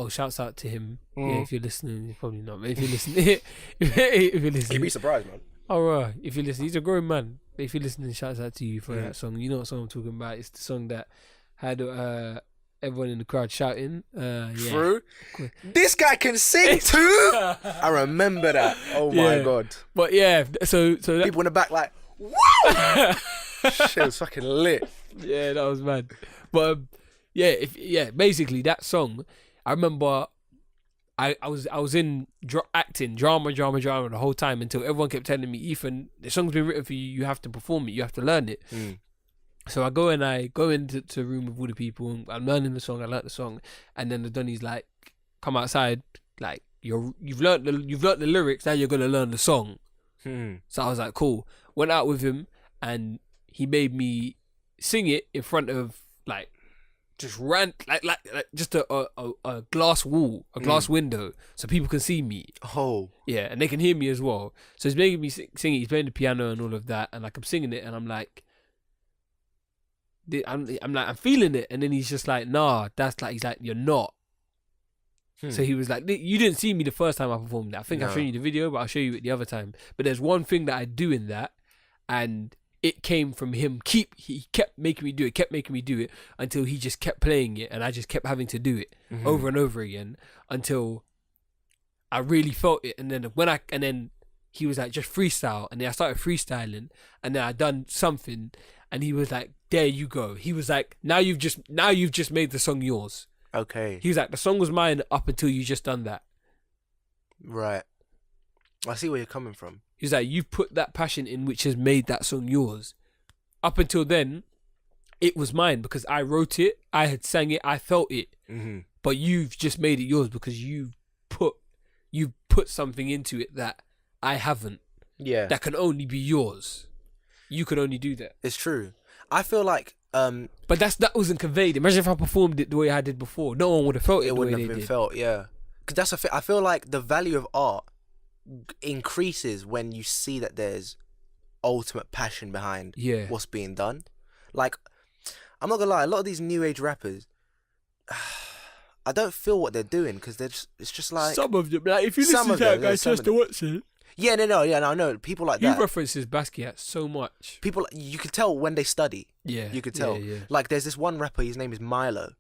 shouts out to him. Yeah, if you're listening, probably not. But if you're listening, if you're listening, You'd be surprised, man. Alright, if you listen, he's a grown man. But if you're listening, shouts out to you for that song. You know what song I'm talking about? It's the song that had everyone in the crowd shouting. Yeah. True. This guy can sing too. I remember that. Oh my god. But yeah, so that, people in the back like, woo! Shit was fucking lit. Yeah, that was mad. But basically that song, I remember. I was in acting drama the whole time until everyone kept telling me, Ethan, the song's been written for you. You have to perform it. You have to learn it. So I go into a room with all the people. And I'm learning the song. I learnt the song, and then the Donny's like, "Come outside. Like you've learnt the lyrics. Now you're gonna learn the song." So I was like, "Cool." Went out with him, and he made me sing it in front of like. Just ran like just a glass wall, a glass window, so people can see me. Oh, yeah, and they can hear me as well. So he's making me sing it. He's playing the piano and all of that, and like I'm singing it, and I'm like, I'm feeling it, and then he's just like, nah, that's like, he's like, you're not. So he was like, you didn't see me the first time I performed that. I think I've shown you the video, but I'll show you it the other time. But there's one thing that I do in that, and it came from him. He kept making me do it until he just kept playing it, and I just kept having to do it over and over again until I really felt it. And then he was like, just freestyle, and then I started freestyling, and then I done something, and he was like, there you go. He was like, now you've just made the song yours. Okay. He was like, the song was mine up until you just done that. Right. I see where you're coming from. He's like, you've put that passion in which has made that song yours. Up until then, it was mine because I wrote it, I had sang it, I felt it. But you've just made it yours because you've put something into it that I haven't. Yeah. That can only be yours. You could only do that. It's true. I feel like but that wasn't conveyed. Imagine if I performed it the way I did before. No one would have felt it. It wouldn't have been felt, yeah. Because that's a thing. I feel like the value of art increases when you see that there's ultimate passion behind what's being done. Like, I'm not gonna lie, a lot of these new age rappers, I don't feel what they're doing because it's just like some of them. Like if you listen to that guy Chester Watson. Yeah, no, I know people like that. He references Basquiat so much. People, you could tell when they study. Yeah, you could tell. Yeah. Like, there's this one rapper. His name is Milo.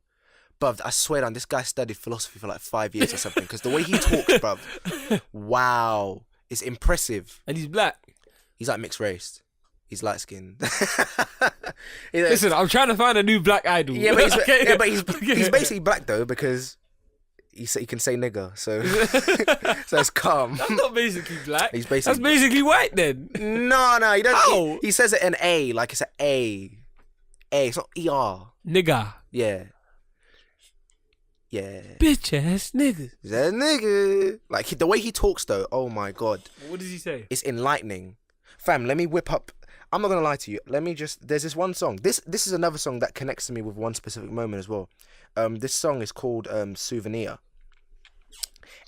Bruv, I swear down, this guy studied philosophy for like 5 years or something. Because the way he talks, bruv, wow, it's impressive. And he's black. He's like mixed race. He's light skinned. Listen, I'm trying to find a new black idol. Yeah, but he's basically black though because he can say nigger, so so it's calm. That's not basically black. That's basically white then. No, he don't. He says it in A, like it's an A. It's not ER. Nigger. Yeah. Bitch ass niggas. He's a nigga. Like the way he talks though, oh my god. What does he say? It's enlightening. Fam, let me whip up. I'm not gonna lie to you. There's this one song. This is another song that connects to me with one specific moment as well. This song is called Souvenir.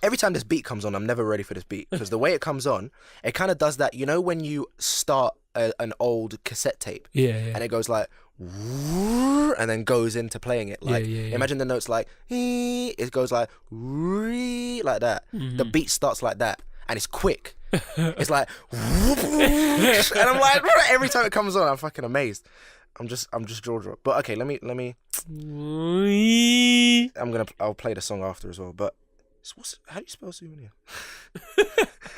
Every time this beat comes on, I'm never ready for this beat because the way it comes on, it kind of does that. You know when you start an old cassette tape, and it goes like, and then goes into playing it. Like, imagine the notes like, it goes like that. The beat starts like that, and it's quick. It's like, and I'm like, every time it comes on, I'm fucking amazed. I'm just jaw dropped. But okay, let me. I'll play the song after as well. But how do you spell souvenir?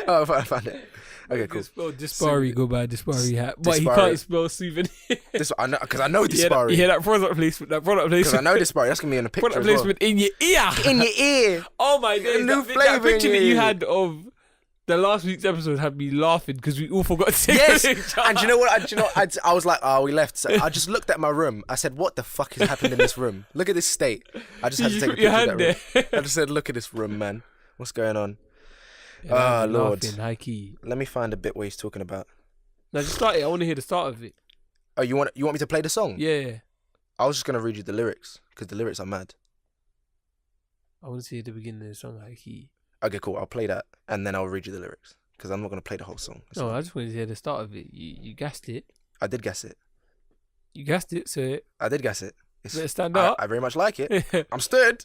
Oh, I found it. Okay, cool. Spell Dispari, go by Dispari hat, but he can't spell souvenir. I know because I know Dispari. You hear that product placement? Because I know Dispari. That's gonna be in a picture. Product placement in your ear. In your ear. Oh my days! That picture that you had of the last week's episode had me laughing because we all forgot to take a picture. And do you know what? I was like, oh, we left. So I just looked at my room. I said, what the fuck has happened in this room? Look at this state. I just had to take a picture of that room. I just said, look at this room, man. What's going on? Oh, Lord. High key. Let me find a bit where he's talking about. No, just start it. I want to hear the start of it. Oh, you want me to play the song? Yeah. I was just gonna read you the lyrics because the lyrics are mad. I want to see the beginning of the song. Like he. Okay, cool. I'll play that and then I'll read you the lyrics because I'm not gonna play the whole song. No, I just wanted to hear the start of it. You gassed it. I did guess it. You gassed it, so I did guess it. better stand up. I very much like it. I'm stood.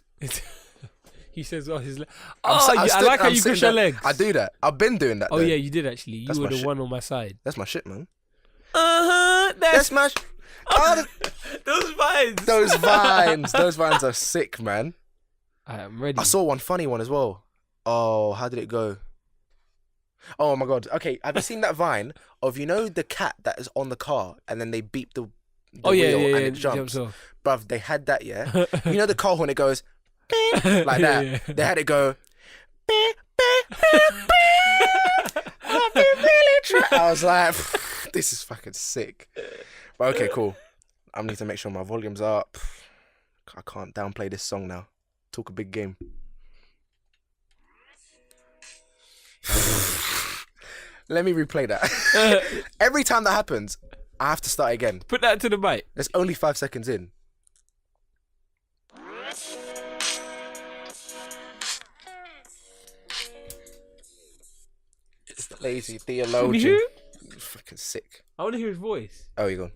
He says, "Oh, his leg." I like how I'm you sitting push your there. legs. I do that. I've been doing that. Oh though. yeah, you did actually. You That's were my the shit. one on my side. That's my shit, man. That's my. Oh, those vines. Those vines are sick, man. I'm ready. I saw one funny one as well. Oh, how did it go? Oh my god. Okay, have you seen that vine of the cat that is on the car and then they beep the wheel and it jumps? Bruv, they had that, yeah. You know the car when it goes beep, like that. Yeah. They had it go beep, beep, beep, beep. I've been really I was like, this is fucking sick. But okay, cool. I need to make sure my volume's up. I can't downplay this song now. Talk a big game. Let me replay that. Every time that happens, I have to start again. Put that to the mic. It's only 5 seconds in. It's the lazy theologian. Fucking sick. I want to hear his voice. Oh, you go.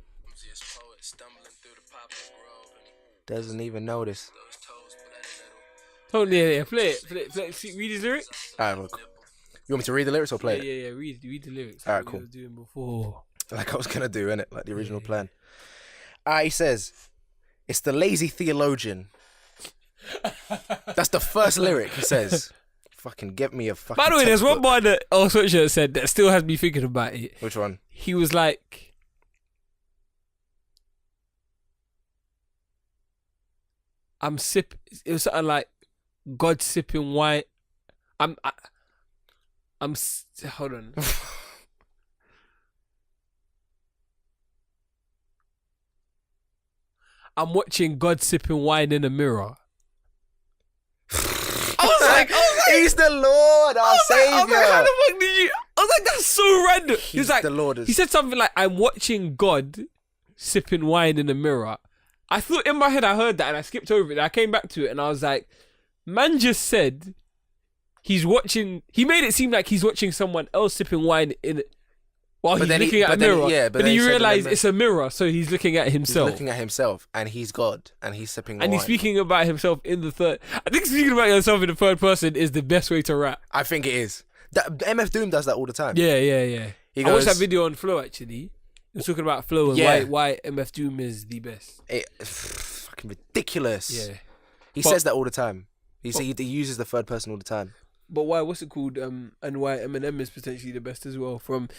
Doesn't even notice. Totally, yeah. Play it. See, read his lyrics. Alright, look. You want me to read the lyrics or play it? Yeah. Read the lyrics. Alright, like cool. We were doing before. Like I was gonna do, innit? Like the original plan. He says, "It's the lazy theologian." That's the first lyric he says. Fucking get me a fucking. By the way, there's one textbook. bar that Sweatshirt said that still has me thinking about it. Which one? He was like, "I'm sip." It was something like, "God sipping wine." Hold on. I'm watching God sipping wine in a mirror. I was like, He's the Lord, our Savior. how the fuck did you? I was like, that's so random. He was like, the Lord. he said something like, "I'm watching God sipping wine in a mirror." I thought in my head I heard that and I skipped over it. And I came back to it and I was like, man just said he's watching. He made it seem like he's watching someone else sipping wine in while he's looking at a mirror. But then you realize it's a mirror, so he's looking at himself. He's looking at himself, and he's God, and he's sipping and wine. he's speaking about himself in the third. I think speaking about yourself in the third person is the best way to rap. I think it is. MF Doom does that all the time. Yeah. He I goes, watched that video on Flow actually. He was talking about Flow and why MF Doom is the best. Fucking ridiculous. Yeah. He says that all the time. He uses the third person all the time. But why? What's it called? And why Eminem is potentially the best as well. From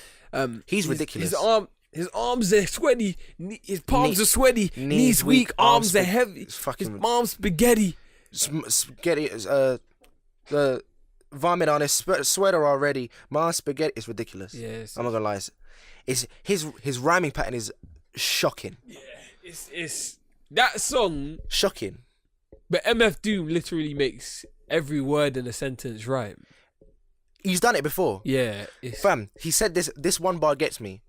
he's ridiculous. His arms are sweaty. His palms are sweaty. Knees weak. Arms are heavy. His mom's spaghetti. Spaghetti is the vomit on his sweater already. Mom's spaghetti. It's ridiculous. Yes. I'm not gonna lie. It's his rhyming pattern is shocking. Yeah. It's that song. Shocking. But MF Doom literally makes every word in a sentence rhyme. He's done it before. Yeah. Fam, he said this one bar gets me.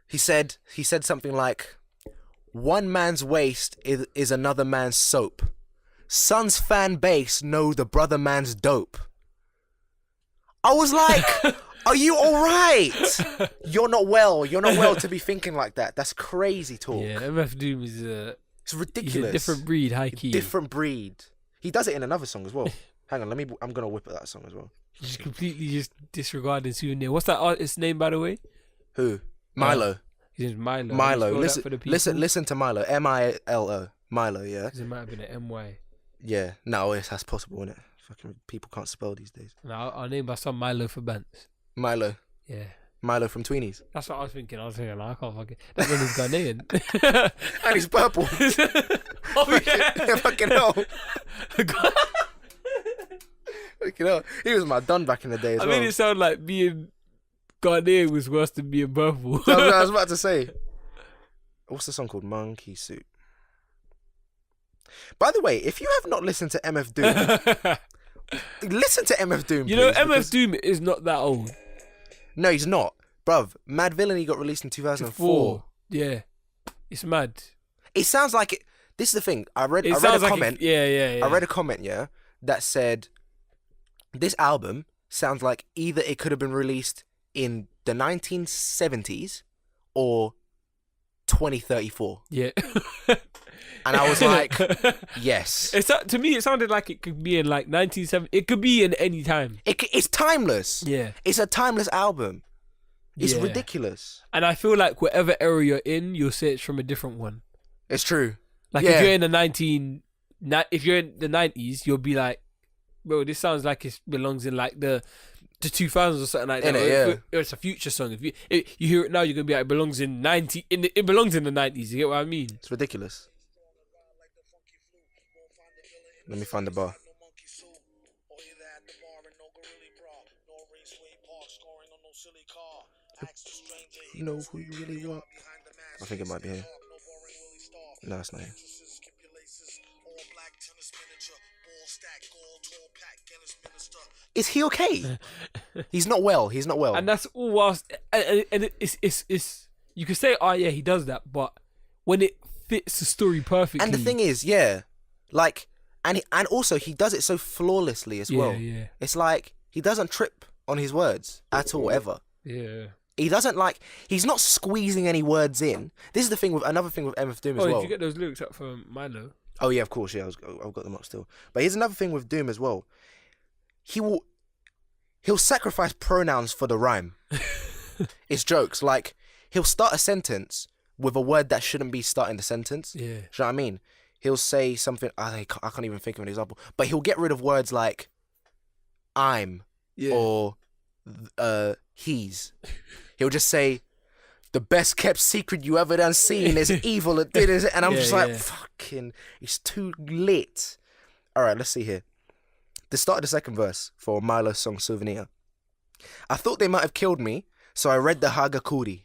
He said something like, "One man's waist is another man's soap. Son's fan base know the brother man's dope." I was like, are you alright? You're not well to be thinking like that. That's crazy talk. Yeah, MF Doom is it's ridiculous. He's a different breed, high key. Different breed. He does it in another song as well. Hang on, I'm gonna whip at that song as well. He's completely just disregarding Souvenir. What's that artist's name, by the way? Who? Milo. His name's Milo. Milo. Listen to Milo. Milo. Milo. Yeah. Because it might have been an MY. Yeah. No, that's possible, isn't it? Fucking people can't spell these days. No, I'll name my son Milo for Bants. Milo. Yeah. Milo from Tweenies. That's what I was thinking. No, I can't fucking. That one is Ghanaian. And he's purple. Oh yeah. Fucking hell. Fucking hell. He was my don back in the day as well. I made it sound like being Ghanaian was worse than being purple. That's what I was about to say. What's the song called? Monkey Suit. By the way, if you have not listened to MF Doom, listen to MF Doom. You know, MF Doom is not that old. No, he's not. Bruv, Mad Villainy got released in 2004. Yeah. It's mad. It sounds like it. This is the thing. I read a comment. Yeah. I read a comment, yeah, that said this album sounds like either it could have been released in the 1970s or 2034. Yeah. And I was like, yes. To me, it sounded like it could be in like 1970. It could be in any time. It's timeless. Yeah. It's a timeless album. It's Yeah. ridiculous. And I feel like whatever era you're in, you'll say it's from a different one. It's true. Like if you're in the if you're in the 90s, you'll be like, bro, this sounds like it belongs in like the 2000s or something like that. Or it's a future song. If you hear it now, you're gonna be like, it belongs in it belongs in the 90s. You get what I mean? It's ridiculous. Let me find the bar. You know who you really want. I think it might be here. No, it's not here. Is he okay? He's not well. He's not well. And that's all whilst, and it's you could say, oh yeah, he does that, but when it fits the story perfectly. And the thing is, yeah, like, and also he does it so flawlessly as well. Yeah. It's like he doesn't trip on his words at all, ever. Yeah. He doesn't he's not squeezing any words in. This is the thing with another thing with MF Doom as well. Did you get those lyrics up from Milo? Oh yeah, of course, yeah. I've got them up still. But here's another thing with Doom as well. He'll sacrifice pronouns for the rhyme. It's jokes. Like he'll start a sentence with a word that shouldn't be starting the sentence. Yeah. Do you know what I mean? He'll say something. I can't even think of an example. But he'll get rid of words like I'm or he's. He'll just say, the best kept secret you ever done seen is evil. It did it. And I'm just like, fucking, it's too lit. All right, let's see here. The start of the second verse for Milo's song Souvenir. I thought they might have killed me, so I read the Hagakuri.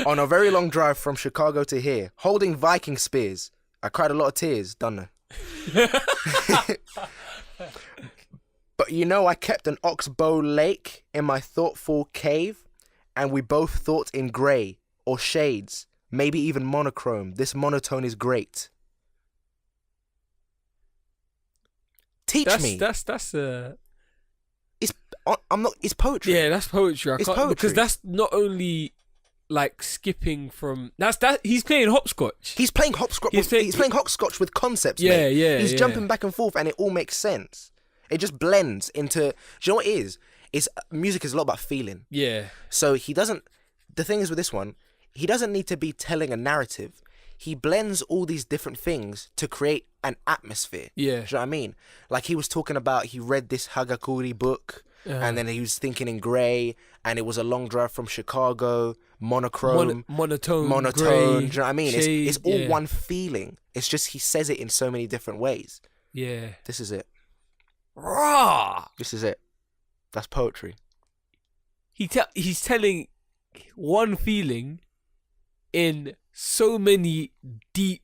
On a very long drive from Chicago to here, holding Viking spears. I cried a lot of tears, done I? But you know I kept an oxbow lake in my thoughtful cave, and we both thought in grey, or shades, maybe even monochrome. This monotone is great. Teach me. That's It's poetry. Yeah, that's poetry. It's poetry. Because that's not only like skipping from he's playing hopscotch. He's playing hopscotch. He's playing hopscotch with concepts. Yeah, mate. yeah. He's jumping back and forth, and it all makes sense. It just blends into. Do you know what it is? Music is a lot about feeling. Yeah. So he doesn't. The thing is with this one, he doesn't need to be telling a narrative. He blends all these different things to create an atmosphere. Yeah. Do you know what I mean? Like he was talking about, he read this Hagakuri book, and then he was thinking in grey, and it was a long drive from Chicago, monochrome, monotone. Grey, do you know what I mean? shade, It's all one feeling. It's just he says it in so many different ways. Yeah. This is it. Raw. This is it. That's poetry. He's telling one feeling in so many deep,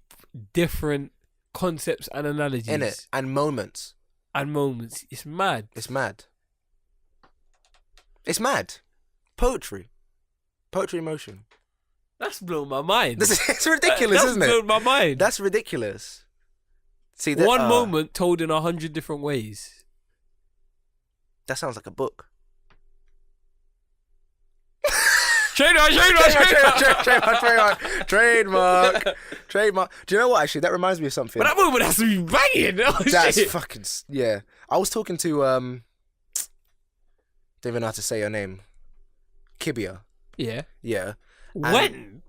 different concepts and analogies. In it. And moments. It's mad. It's mad. It's mad. Poetry. Poetry in motion. That's blown my mind. It's ridiculous, isn't it? That's blown my mind. That's ridiculous. See, one moment told in 100 different ways. That sounds like a book. Trademark. Do you know what, actually? That reminds me of something. But that moment has to be banging. Oh, That's shit. fucking... Yeah. I was talking to... don't even know how to say her name. Kibia. Yeah. Yeah. When?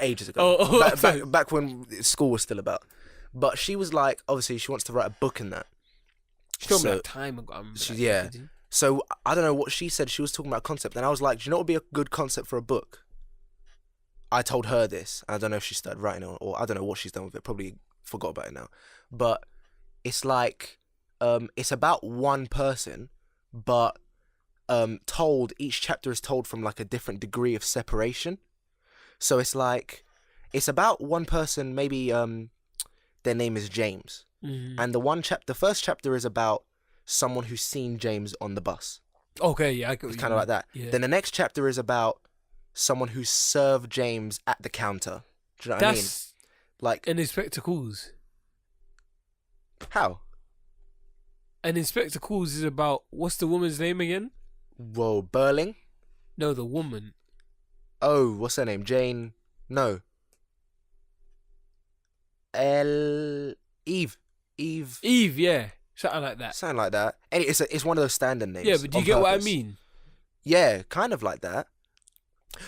Ages ago. Oh, back when school was still about. But she was like, obviously, she wants to write a book in that. She told me that time ago. Yeah. So, I don't know what she said. She was talking about concept. And I was like, do you know what would be a good concept for a book? I told her this. I don't know if she started writing it or I don't know what she's done with it. Probably forgot about it now. But it's like, it's about one person, but each chapter is told from like a different degree of separation. So it's like, it's about one person, maybe their name is James. Mm-hmm. And the first chapter is about someone who's seen James on the bus. Okay, yeah, I get it's kind of like that. Yeah. Then the next chapter is about someone who served James at the counter. Do you know what I mean? That's Like, an Inspector Calls. how? An Inspector Calls is about, what's the woman's name again? Whoa, Burling? No, the woman. Oh, what's her name? Jane? No. Eve. Eve, yeah. Something like that. Something like that. And it's one of those standard names. Yeah, but do you on get what I purpose. mean? Yeah, kind of like that.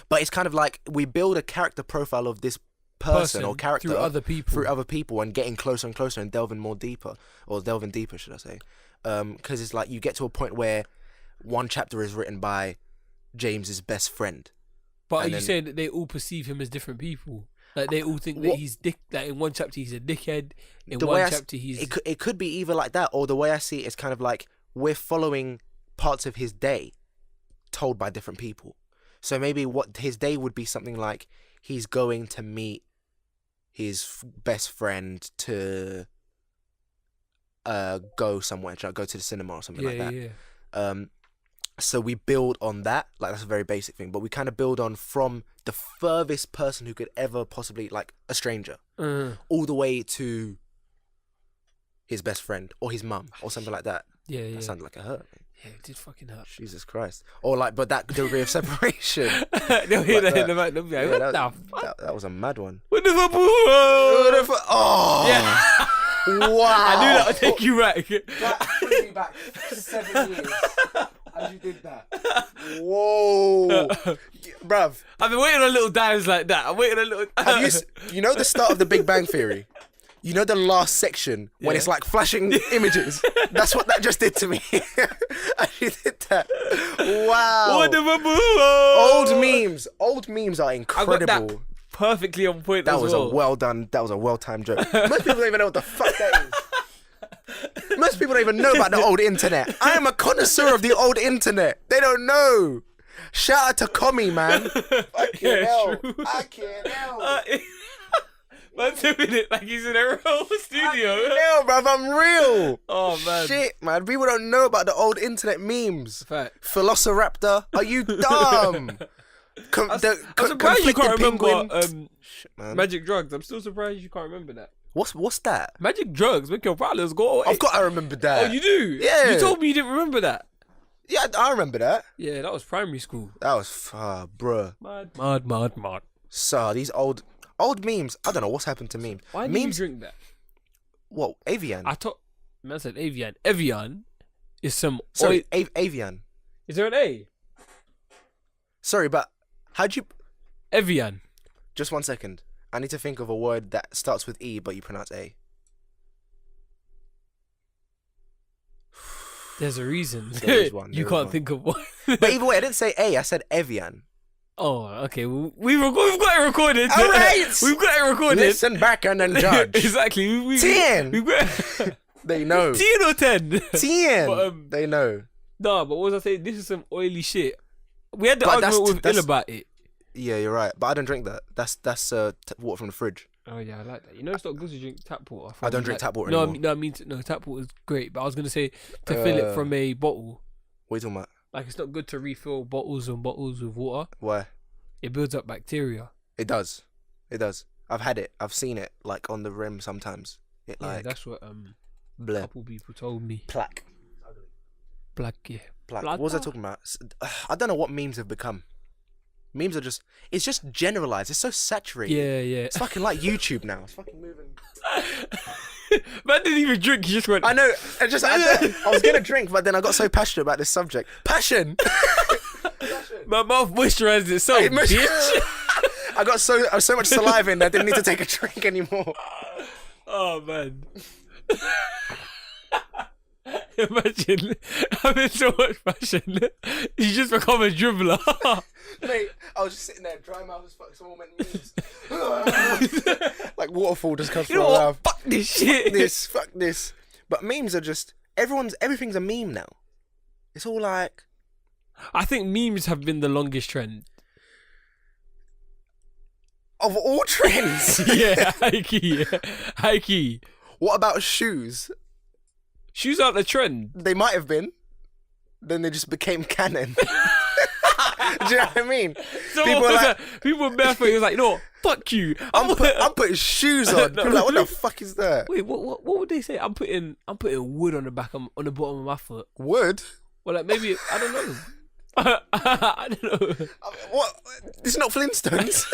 But it's kind of like we build a character profile of this person or character through other people. and getting closer and closer and delving deeper, should I say. Because it's like you get to a point where one chapter is written by James's best friend. But are you saying that they all perceive him as different people? Like they all think that he's like in one chapter he's a dickhead, in one chapter he's... It could be either like that, or the way I see it is kind of like we're following parts of his day told by different people. So maybe what his day would be something like he's going to meet his best friend to go somewhere, go to the cinema or something like that. Yeah. So we build on that, like that's a very basic thing, but we kind of build on from the furthest person who could ever possibly, like a stranger, all the way to his best friend or his mum or something like that. Yeah. That sounded like a hurt. Yeah, it did fucking hurt. Jesus Christ. Or like, but that degree of separation. They'll hear that in the back. They'll be like, Yeah, what the fuck? that was a mad one. What the fuck? Oh! Yeah. Wow. I knew that would take you back. That took me back 7 years as you did that. Whoa. Bruv. I've been waiting on little dives like that. I'm waiting on little... You know the start of the Big Bang Theory? You know the last section when it's like flashing images? That's what that just did to me. Actually did that. Wow. What the fuck? Old memes are incredible. I got that perfectly on point That as was well. a well done. That was a well timed joke. Most people don't even know what the fuck that is. Most people don't even know about the old internet. I am a connoisseur of the old internet. They don't know. Shout out to Commie, man. Fucking hell. True. Fucking hell. Man's doing it like he's in a real studio. Hell, bruv, I'm real. Oh, man. Shit, man. People don't know about the old internet memes. Fact. Velociraptor. Are you dumb? I'm surprised you can't remember Shit, man. Magic Drugs. I'm still surprised you can't remember that. What's that? Magic Drugs make your problems go away. I've got to remember that. Oh, you do? Yeah. You told me you didn't remember that. Yeah, I remember that. Yeah, that was primary school. That was bruh. Mad. So these old memes. I don't know what's happened to memes. Why do memes? you drink that? What? Avian. I thought... Man said Avian. Evian is some... Sorry, oil... Avian. Is there an A? Sorry, but how'd you... Evian. Just 1 second. I need to think of a word that starts with E, but you pronounce A. There's a reason. There is one. You can't think of one. But either way, I didn't say A. I said Evian. Oh, okay. Well, we've got it recorded. All right. We've got it recorded. Listen back and then judge. Exactly. 10. We've got... They know. 10 or 10? 10. But, they know. No, but what was I saying? This is some oily shit. We had the But argument with Il about it. Yeah, you're right. But I don't drink that. That's water from the fridge. Oh yeah, I like that. You know, it's not good to drink tap water. I don't drink tap water no, anymore. I mean, tap water is great, but I was gonna say to fill it from a bottle. What are you talking about? Like, it's not good to refill bottles and bottles with water. Why? It builds up bacteria. It does. I've had it. I've seen it, like on the rim sometimes. It Yeah, like that's what a bleh. couple people told me. Plaque. Black, yeah. Plaque. What was I talking about? I don't know what memes have become. Memes are just, it's just generalized. It's so saturated. Yeah. It's fucking like YouTube now. It's fucking moving. Man didn't even drink. He just went. I know. I was gonna drink, but then I got so passionate about this subject. Passion. My mouth moisturized itself, bitch. I got so much saliva in that I didn't need to take a drink anymore. Oh man. Imagine having so much passion, you just become a dribbler. Mate, I was just sitting there, dry mouth as fuck. Someone went memes. Like waterfall just comes from my mouth. Fuck this shit. Fuck this. But memes are just everything's a meme now. It's all like, I think memes have been the longest trend. of all trends. Yeah, high key. What about shoes? Shoes aren't a trend. They might have been. Then they just became canon. Do you know what I mean? So People are like, people barefoot. He was like, you know what? Fuck you. I'm putting shoes on. People are like, what the fuck is that? Wait, what would they say? I'm putting wood on the bottom of my foot. Wood? Well, like maybe I don't know. I don't know. What? This is not Flintstones.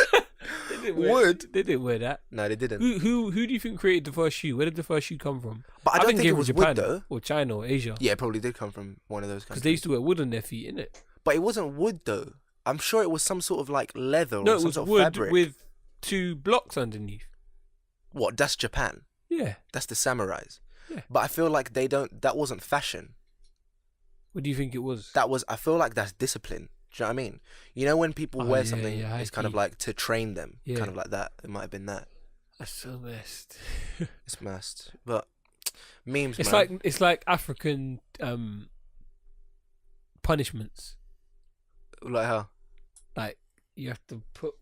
Wood. They didn't wear that. No, they didn't. Who do you think created the first shoe? Where did the first shoe come from? But I don't think it was Japan wood though. or China or Asia. Yeah, it probably did come from one of those Because countries. they used to wear wood on their feet, innit? But it wasn't wood though. I'm sure it was some sort of like leather No, or it some was sort of wood fabric. with 2 blocks underneath. What? That's Japan. Yeah. That's the samurais. Yeah. But I feel like they don't. That wasn't fashion. What do you think it was? That was. I feel like that's discipline. Do you know what I mean? You know when people wear something, it's kind of key. like to train them. Yeah. Kind of like that. It might have been that. That's so messed. It's messed. But memes, It's man. like African punishments. Like how? Like you have to put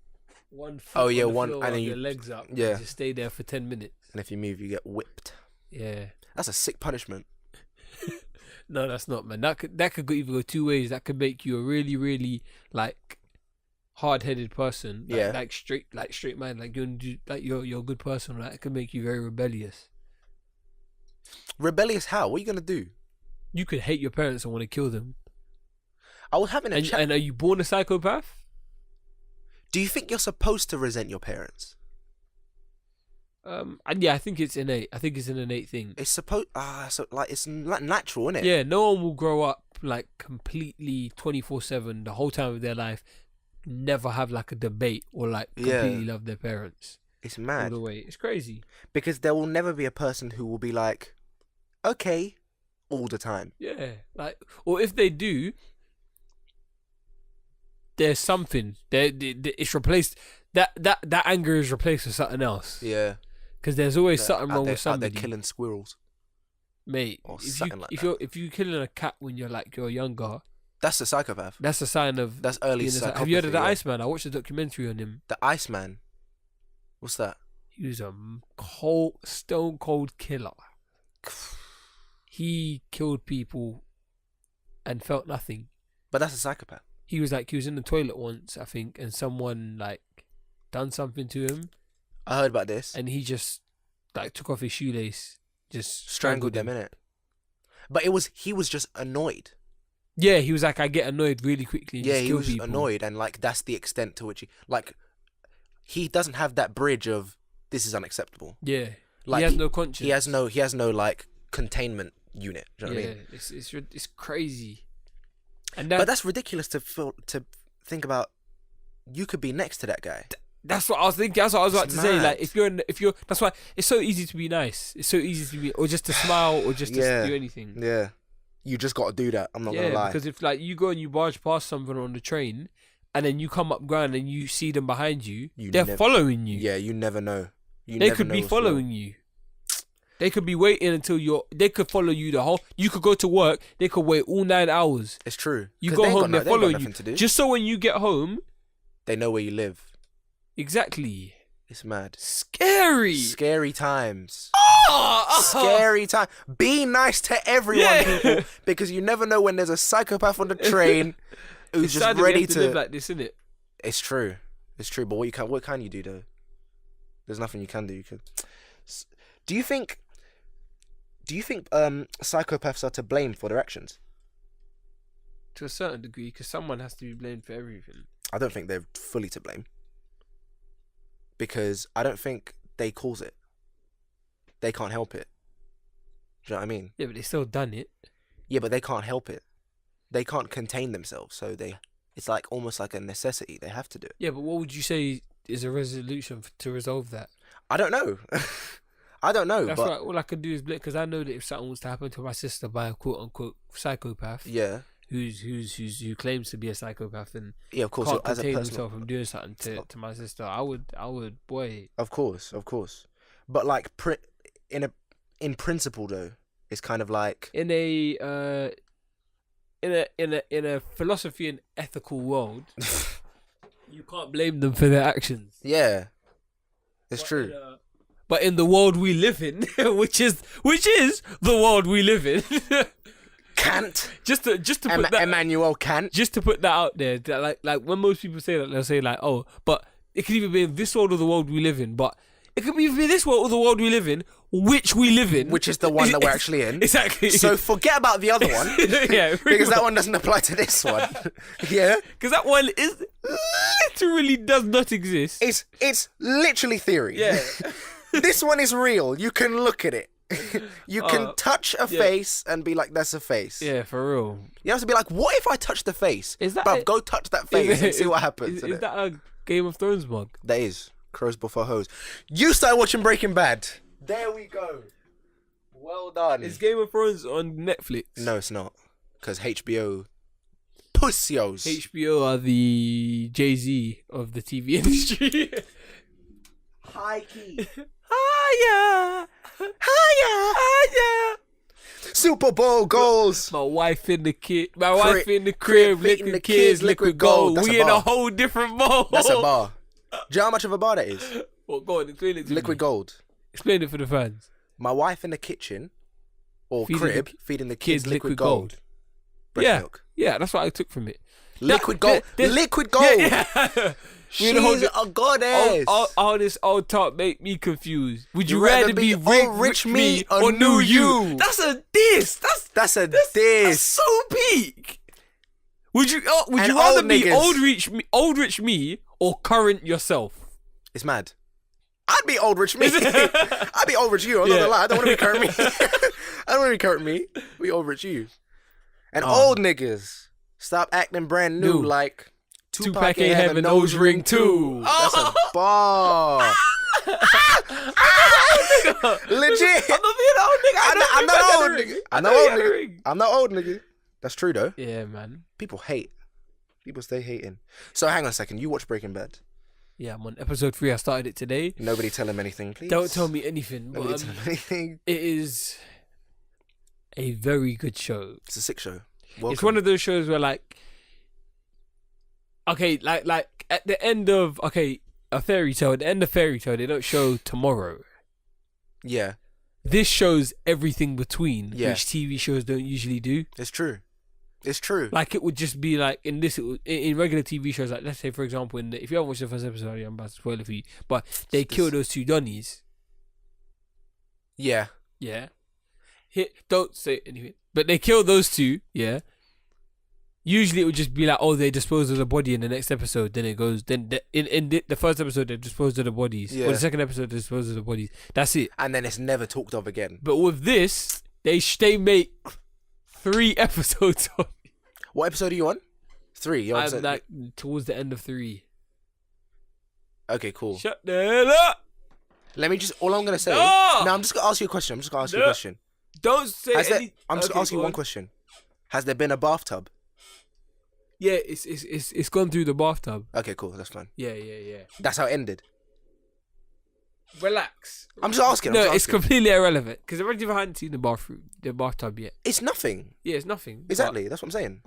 one foot Oh, yeah, on the one- floor and then with you- your legs up. yeah. And just stay there for 10 minutes. And if you move, you get whipped. Yeah. That's a sick punishment. No, that's not, man. That could either go 2 ways. That could make you a really, really like hard-headed person. Like, Yeah. Like straight man. Like you're a good person. Right? It could make you very rebellious. Rebellious how? What are you gonna do? You could hate your parents and want to kill them. I was having a chat. And are you born a psychopath? Do you think you're supposed to resent your parents? And yeah, I think it's innate. I think it's an innate thing. It's supposed. So like it's like natural, isn't it? Yeah, no one will grow up like completely 24/7 the whole time of their life, never have like a debate or like completely love their parents. It's All mad the way. It's crazy. because there will never be a person who will be like, okay, all the time. Yeah, like, or if they do, there's something. It's replaced. That anger is replaced with something else. Yeah, Because there's always They're something wrong with out somebody. there killing squirrels. Mate, Or if something you like if that. you're killing a cat when you're younger, That's a psychopath. that's a sign of. That's early being a psy- psychopathy. Have you heard of the yeah. Iceman? I watched a documentary on him. The Iceman. What's that? He was a stone cold killer. He killed people and felt nothing. But that's a psychopath. He was in the toilet once, I think, and someone done something to him, I heard about this. and he just took off his shoelace, just Strangled them, innit? But he was just annoyed. Yeah, he was like, I get annoyed really quickly. And Yeah, just he kill was people. annoyed, and that's the extent to which he doesn't have that bridge of this is unacceptable. Yeah, Like, he has no conscience. He has no containment unit. Do you know what I mean? It's crazy. And But that's ridiculous to think about. You could be next to that guy. that's what I was thinking. That's what I was about It's to say. mad. Like, if you're, that's why it's so easy to be nice. It's so easy to be, or just to smile, or just to Yeah. do anything. Yeah, you just got to do that. I'm not gonna lie. Because if you go and you barge past someone on the train, and then you come up ground and you see them behind you, they're following you. Yeah, you never know. They could be following you. They could be waiting until they could follow you the whole. You could go to work. They could wait all 9 hours. It's true. You 'Cause go they ain't home. got They're they ain't got following nothing you. to do. Just so when you get home, They know where you live. exactly. It's mad. Scary. Scary times. Ah! Scary time. Be nice to everyone, Yeah. people, because you never know when there's a psychopath on the train who's It's just sad that we ready have to live like this, isn't it? It's true. It's true. But what can you do though? There's nothing you can do. Do you think psychopaths are to blame for their actions? To a certain degree, because someone has to be blamed for everything. I don't think they're fully to blame. Because I don't think they cause it. They can't help it. Do you know what I mean? Yeah, but they still done it. Yeah, but they can't help it. They can't contain themselves, so it's almost like a necessity. They have to do it. Yeah, but what would you say is a resolution to resolve that? I don't know. I don't know. That's but why all I could do is because I know that if something was to happen to my sister by a quote unquote psychopath, yeah, who claims to be a psychopath and yeah, of course. can't As a contain personal, himself from doing something to my sister, I would, boy. of course. But in principle though, it's kind of like In a philosophy and ethical world, you can't blame them for their actions. yeah, it's But true. But in the world we live in, which is the world we live in, Kant. Just to put that, Emmanuel Kant. just to put that out there, that like when most people say that, they'll say like, oh, but it could either be this world or the world we live in, but it could either be this world or the world we live in, which we live in, Which is the one that we're actually in. Exactly. So forget about the other one. Yeah, Because that one doesn't apply to this one. Yeah. because that one is literally does not exist. It's literally theory. Yeah. This one is real. You can look at it. You can touch a yeah. face and be like, that's a face. Yeah, for real. You have to be like, what if I touch the face? Is that Bruv, it? go touch that face and see what happens. Is that a Game of Thrones mug? That is. Crows before hoes. You started watching Breaking Bad. There we go. Well done. Is Game of Thrones on Netflix? No, it's not. Because HBO pussios. HBO are the Jay-Z of the TV industry. High key. Hiya! Hiya! Hiya! Super Bowl goals. My wife in the crib, feeding liquid the kids, liquid gold. That's a We in a bar. whole different mode. That's a bar. Do you know how much of a bar that is? Well, go on, explain it to Liquid me. gold. Explain it for the fans. My wife in the kitchen or Feeding crib the feeding the kids kids liquid liquid gold. gold. Breast Yeah. milk. Yeah, that's what I took from it. Liquid gold. Liquid gold. Yeah. She's We in a whole a goddess. all this old talk make me confused. Would you You rather rather be be old rich me or new you? That's a diss. That's a That's diss. so peak. Would you And rather old be niggas. old rich me or current yourself? It's mad. I'd be old rich me. I'd be old rich you. I'm not Yeah. gonna lie. I don't want to be current me. I don't want to be current me. Be old rich you. And Oh. old niggas, stop acting brand new New. like Tupac ain't have a nose ring too. That's a bar. Legit. I'm not being old nigga. I'm not old nigga. I'm not old nigga. I'm not old nigga. That's true though. Yeah, man. People hate. People stay hating. So hang on a second. You watch Breaking Bad. Yeah, I'm on episode 3. I started it today. Nobody tell him anything, please. Don't tell me anything. Nobody But, tell him anything. it is a very good show. It's a sick show. It's Welcome. one of those shows where like, okay, like at the end of a fairy tale. At the end of fairy tale, they don't show tomorrow. Yeah, This shows everything between, Yeah. which TV shows don't usually do. it's true. It's true. Like it would just be like in this, in regular TV shows. Like let's say for example, if you haven't watched the first episode, I'm about to spoil it for you. But they kill those two Donnies. Yeah. Yeah. Don't say anything. But they kill those two. Yeah. Usually it would just be like, oh, they dispose of the body in the next episode. Then it goes. Then in the first episode they disposed of the bodies. Yeah. Or the second episode they disposed of the bodies. That's it. And then it's never talked of again. But with this, they make 3 episodes of. What episode are you on? 3. You're on I'm episode- like towards the end of 3. Okay, cool. Shut the hell up! Let me just. All I'm gonna say. No! No, I'm just gonna ask you a question. I'm just gonna ask you No. a question. Don't say Has there, any. I'm just gonna ask you go one on. question. Has there been a bathtub? Yeah, it's gone through the bathtub. Okay, cool. That's fine. Yeah. That's how it ended. Relax. I'm just asking. I'm No, just it's asking. completely irrelevant because I already haven't seen the bathtub yet. It's nothing. Yeah, it's nothing. Exactly. That's what I'm saying.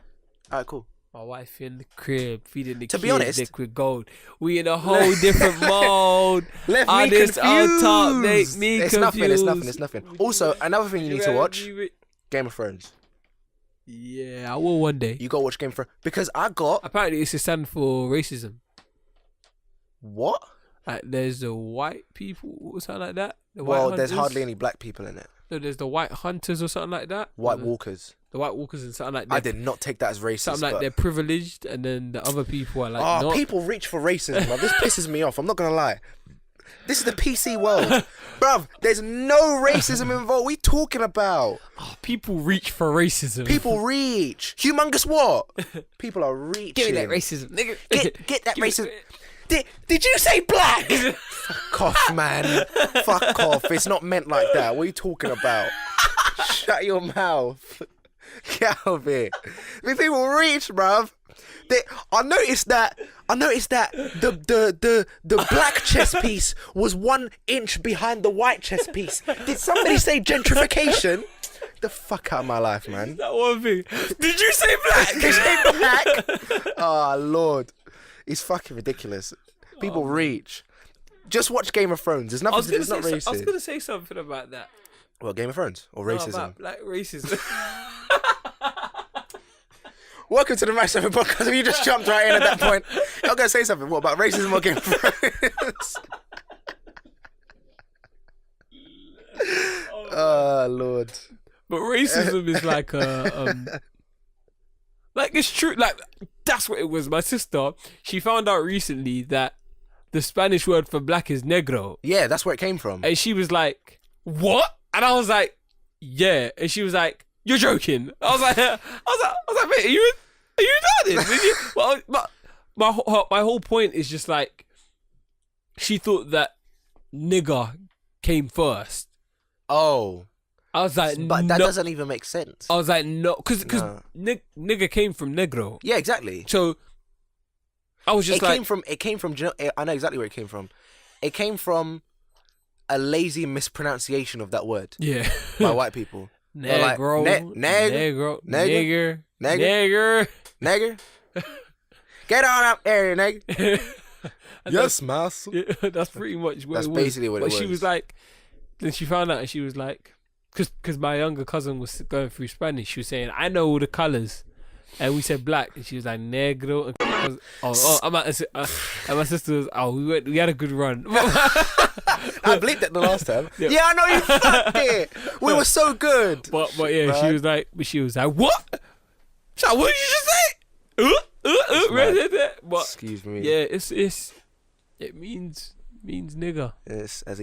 Alright, cool. But my wife in the crib feeding the To kids be honest- liquid gold. We in a whole different mode. Left All me this confused. old talk make me it's confused. nothing. It's nothing. Also, another thing you need to watch: Game of Thrones. Yeah, I will one day. You gotta watch Game of Thrones because I got Apparently, it's a stand for racism. what? Like, there's the white people or something like that. The Well, white there's hunters. hardly any black people in it. No, there's the white hunters or something like that. White the, walkers. The white walkers and something like that. I did not take that as racist. Something like but- they're privileged, and then the other people are like Oh, not. people reach for racism. Bruv. This pisses me off. I'm not gonna lie. This is the PC world, bruv. There's no racism involved. What are we talking about? Oh, people reach for racism. People reach. Humongous what? People are reaching. Give me that racism, nigga. Get that Give me- racism. Did you say black? Fuck off, man. Fuck off. It's not meant like that. What are you talking about? Shut your mouth. Get out of here. These people reach, bruv. I noticed that the black chess piece was 1 inch behind the white chess piece. Did somebody say gentrification? The fuck out of my life, man. That one thing. Did you say black? Did you say black? Oh, Lord. It's fucking ridiculous. People reach. Just watch Game of Thrones. There's nothing. It's not racist. I was gonna say something about that. Well, Game of Thrones or racism? No, about black racism. Welcome to the Match 7 podcast. You just jumped right in at that point. I'm going to say something. What about racism or Game of Thrones? Oh, Lord. But racism is like like it's true. Like that's what it was. My sister, she found out recently that the Spanish word for black is negro. Yeah, that's where it came from. And she was like, "What?" And I was like, "Yeah." And she was like, "You're joking." I was like, "Mate, are you retarded?" But my whole point is just like, she thought that nigger came first. Oh. I was like, but that no. doesn't even make sense. I was like, no, because No. nigger came from negro. Yeah, exactly. So I was just It like, came from. I know exactly where it came from. It came from a lazy mispronunciation of that word yeah, by white people. They're like, negro, negro, nigger, nigger, nigger. get on up there, nigger. And Yes, master. Yeah, that's pretty much what That's it was. basically what it but was. she was like, then she found out and she was like, because my younger cousin was going through Spanish, she was saying, I know all the colours. And we said black, and she was like negro. And my sister was, we had a good run. I bleeped it the last time. Yeah. Yeah, I know you fucked it. We were so good. But yeah, Right. she was like, what? She's like, what did you just say? But Excuse me. yeah, it means nigger. Yes, that's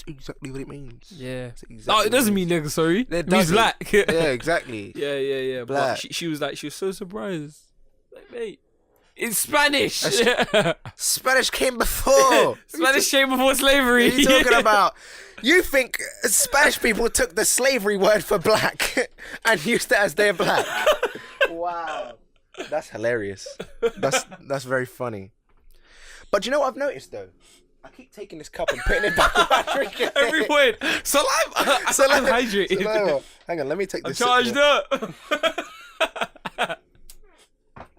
exactly what it means. Yeah. That's exactly No, what it doesn't mean nigger. Sorry, It it means doesn't. black. Yeah, exactly. Yeah. Black. But she was like, she was so surprised. Like, mate, it's Spanish. Spanish came before. Spanish came before slavery. What are you talking about? You think Spanish people took the slavery word for black and used it as their black? Wow. That's hilarious. That's very funny. But you know what I've noticed though? I keep taking this cup and putting it back in my drink. Every point. Saliva. I'm hydrated. Saliva. Hang on, let me take I'm this. charged up.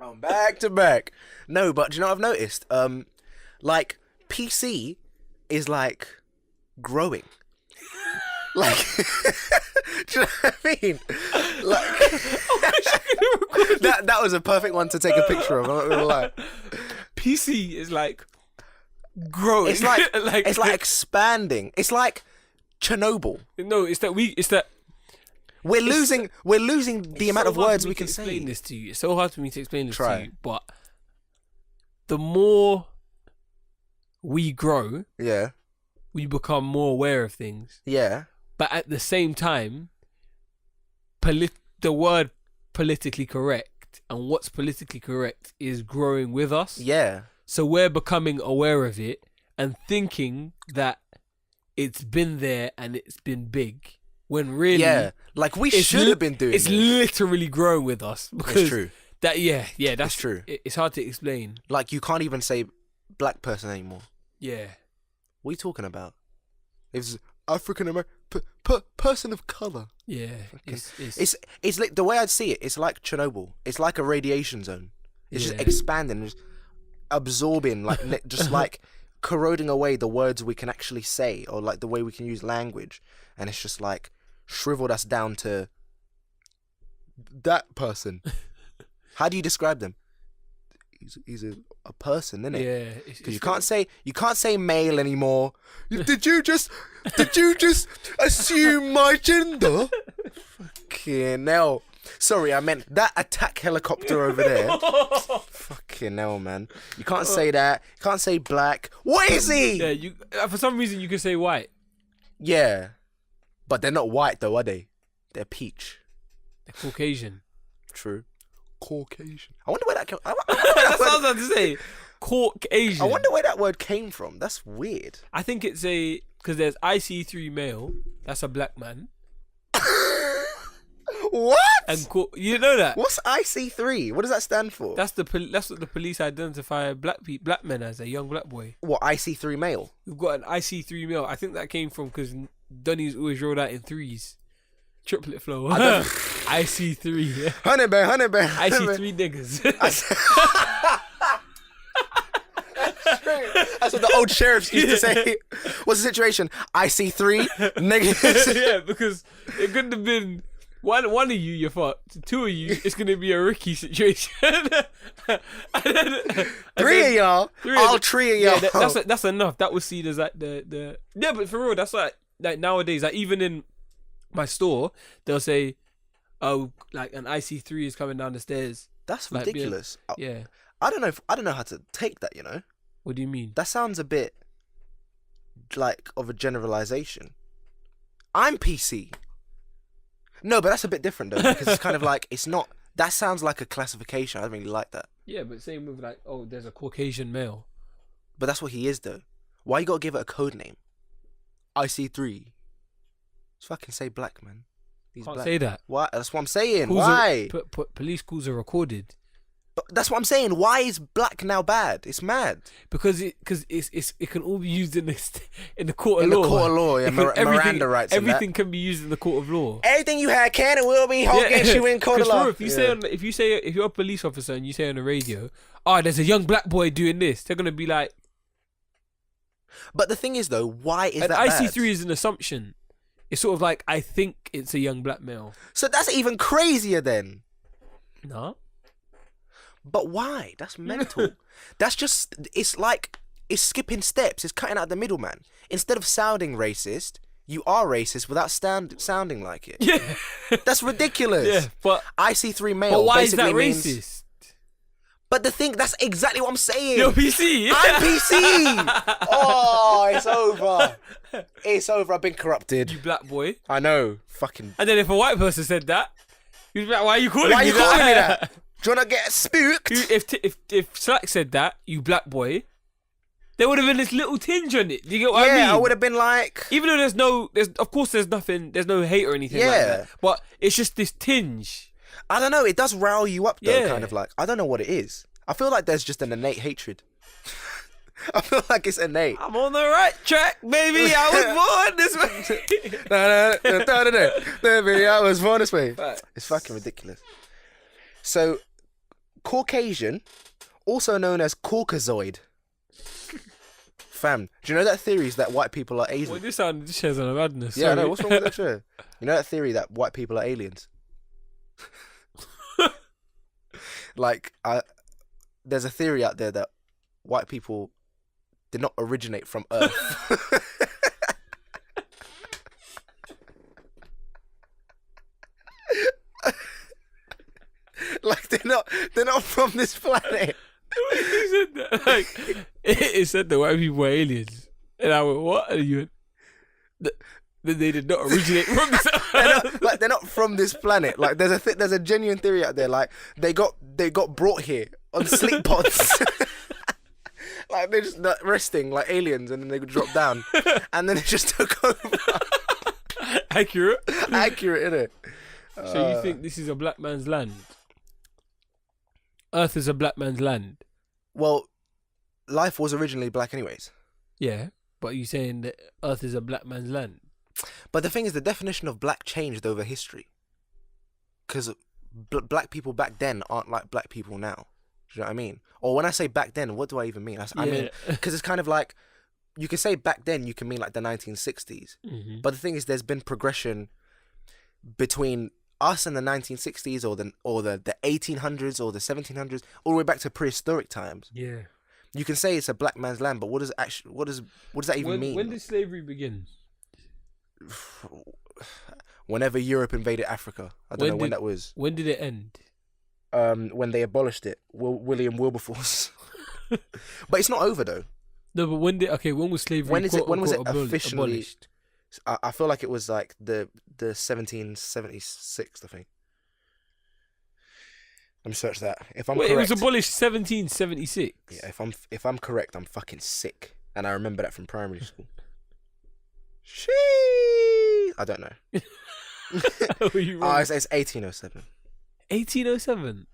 I'm back to back. No, but do you know what I've noticed? Like PC is like growing. Like, do you know what I mean? Like, that was a perfect one to take a picture of. I'm not gonna lie. PC is like growing. It's like it's like expanding. It's like Chernobyl. no, it's that we're losing the amount of words we can say. Explain this to you. It's so hard for me to explain this Try. to you. But the more we grow, Yeah, we become more aware of things. yeah, But at the same time, the word politically correct and what's politically correct is growing with us. yeah. So we're becoming aware of it and thinking that it's been there and it's been big. When really, Yeah, like we should have been doing it's this. literally growing with us. Because It's true. that's It's true. It's hard to explain. Like you can't even say black person anymore. Yeah. What are you talking about? It's African American person of color. Yeah. It's like the way I'd see it. It's like Chernobyl. It's like a radiation zone. It's just Yeah. expanding, just absorbing, like just like corroding away the words we can actually say, or like the way we can use language, and it's just like shriveled us down to that person. How do you describe them? He's a person, isn't it? Yeah. Because you can't say male anymore. Did you just assume my gender? Fucking hell. Sorry, I meant that attack helicopter over there. Fucking hell, man. You can't say that. You can't say black. What is he? Yeah, for some reason you can say white. Yeah. But they're not white though, are they? They're peach. They're Caucasian. True. Caucasian. I wonder where that came. That's what I was about to say. Caucasian. I wonder where that word came from. That's weird. I think it's because there's IC3 male. That's a black man. What? And you know that? What's IC3? What does that stand for? That's what the police identify black men as, a young black boy. What, IC3 male? We've got an IC3 male. I think that came from because Donny's always rolled out in threes. Triplet flow. IC3. Honey bear. IC3 niggas. That's what the old sheriffs used to say. What's the situation? IC3 niggas. Yeah, because it couldn't have been one of you fucked. Two of you, it's gonna be a Ricky situation. Three of y'all. All three of y'all. Yeah, that's enough. That was seen as like the yeah, but for real, that's like nowadays, like even in my store, they'll say, "Oh, like an IC3 is coming down the stairs." That's like, ridiculous. Yeah. I don't know how to take that. You know. What do you mean? That sounds a bit like of a generalization. I'm PC. No, but that's a bit different though, because it's kind of like it's not. That sounds like a classification. I don't really like that. Yeah, but same with like, oh, there's a Caucasian male. But that's what he is though. Why you gotta give it a code name? IC3. Just fucking say black, man. He's Can't black. say that. Why? That's what I'm saying. Calls Why? Police calls are recorded. But that's what I'm saying. Why is black now bad? It's mad. Because it can all be used in the court of In law. the court of law, yeah. Miranda rights. Everything can be used in the court of law. Everything you had can and will be held against you in court of law. If you're a police officer and you say on the radio, "Oh, there's a young black boy doing this," they're gonna be like. But the thing is, though, why is that IC3 bad? is an assumption. It's sort of like, I think it's a young black male. So that's even crazier then. No. But why? That's mental. It's like, it's skipping steps. It's cutting out the middleman. Instead of sounding racist, you are racist without sounding like it. Yeah. That's ridiculous. Yeah, but IC3 male. But why is basically that means, racist? But that's exactly what I'm saying. You're PC. I'm PC. Oh, it's over. It's over. I've been corrupted. You black boy. I know. Fucking. And then if a white person said that, you'd be like, why are you calling Why are me you calling me that? Do you wanna get spooked? If Slack said that, you black boy, there would have been this little tinge on it. Do you get what I mean? Yeah, I would have been like. Even though there's no hate or anything like that. But it's just this tinge. I don't know. It does rile you up though. Yeah. Kind of like, I don't know what it is. I feel like there's just an innate hatred. I feel like it's innate. I'm on the right track, baby. I was born this way. Baby, I was born this way. Facts. It's fucking ridiculous. So, Caucasian, also known as Caucasoid. Fam, do you know that theory is that white people are Asian? Well, this shares on a madness. Yeah, I sorry. know. What's wrong with that shit? You know that theory that white people are aliens? Like, there's a theory out there that white people did not originate from Earth. Like they're not from this planet. He said that. Like, it said that white people were aliens, and I went, "What are you?" That they did not originate from this. They're not from this planet. Like there's a genuine theory out there. Like they got brought here on sleep pods. Like they're just resting like aliens, and then they drop down, and then it just took over. Accurate, innit? So you think this is a black man's land? Earth is a black man's land. Well, life was originally black, anyways. Yeah, but you saying that Earth is a black man's land? But the thing is, the definition of black changed over history. Because black people back then aren't like black people now. Do you know what I mean? Or when I say back then, what do I even mean? I mean, because it's kind of like, you can say back then, you can mean like the 1960s. Mm-hmm. But the thing is, there's been progression between us in the 1960s or the 1800s or the 1700s, all the way back to prehistoric times. Yeah. You can say it's a black man's land, but what does that even mean? When did slavery begin? Whenever Europe invaded Africa. I don't know when that was. When did it end? When they abolished it. William Wilberforce. But it's not over though. No, but when was slavery when was it officially abolished? I feel like it was like the 1776, I think. Let me search that. If I'm correct, it was abolished 1776. Yeah, if I'm correct, I'm fucking sick, and I remember that from primary school. I don't know. It's 1807. 1807.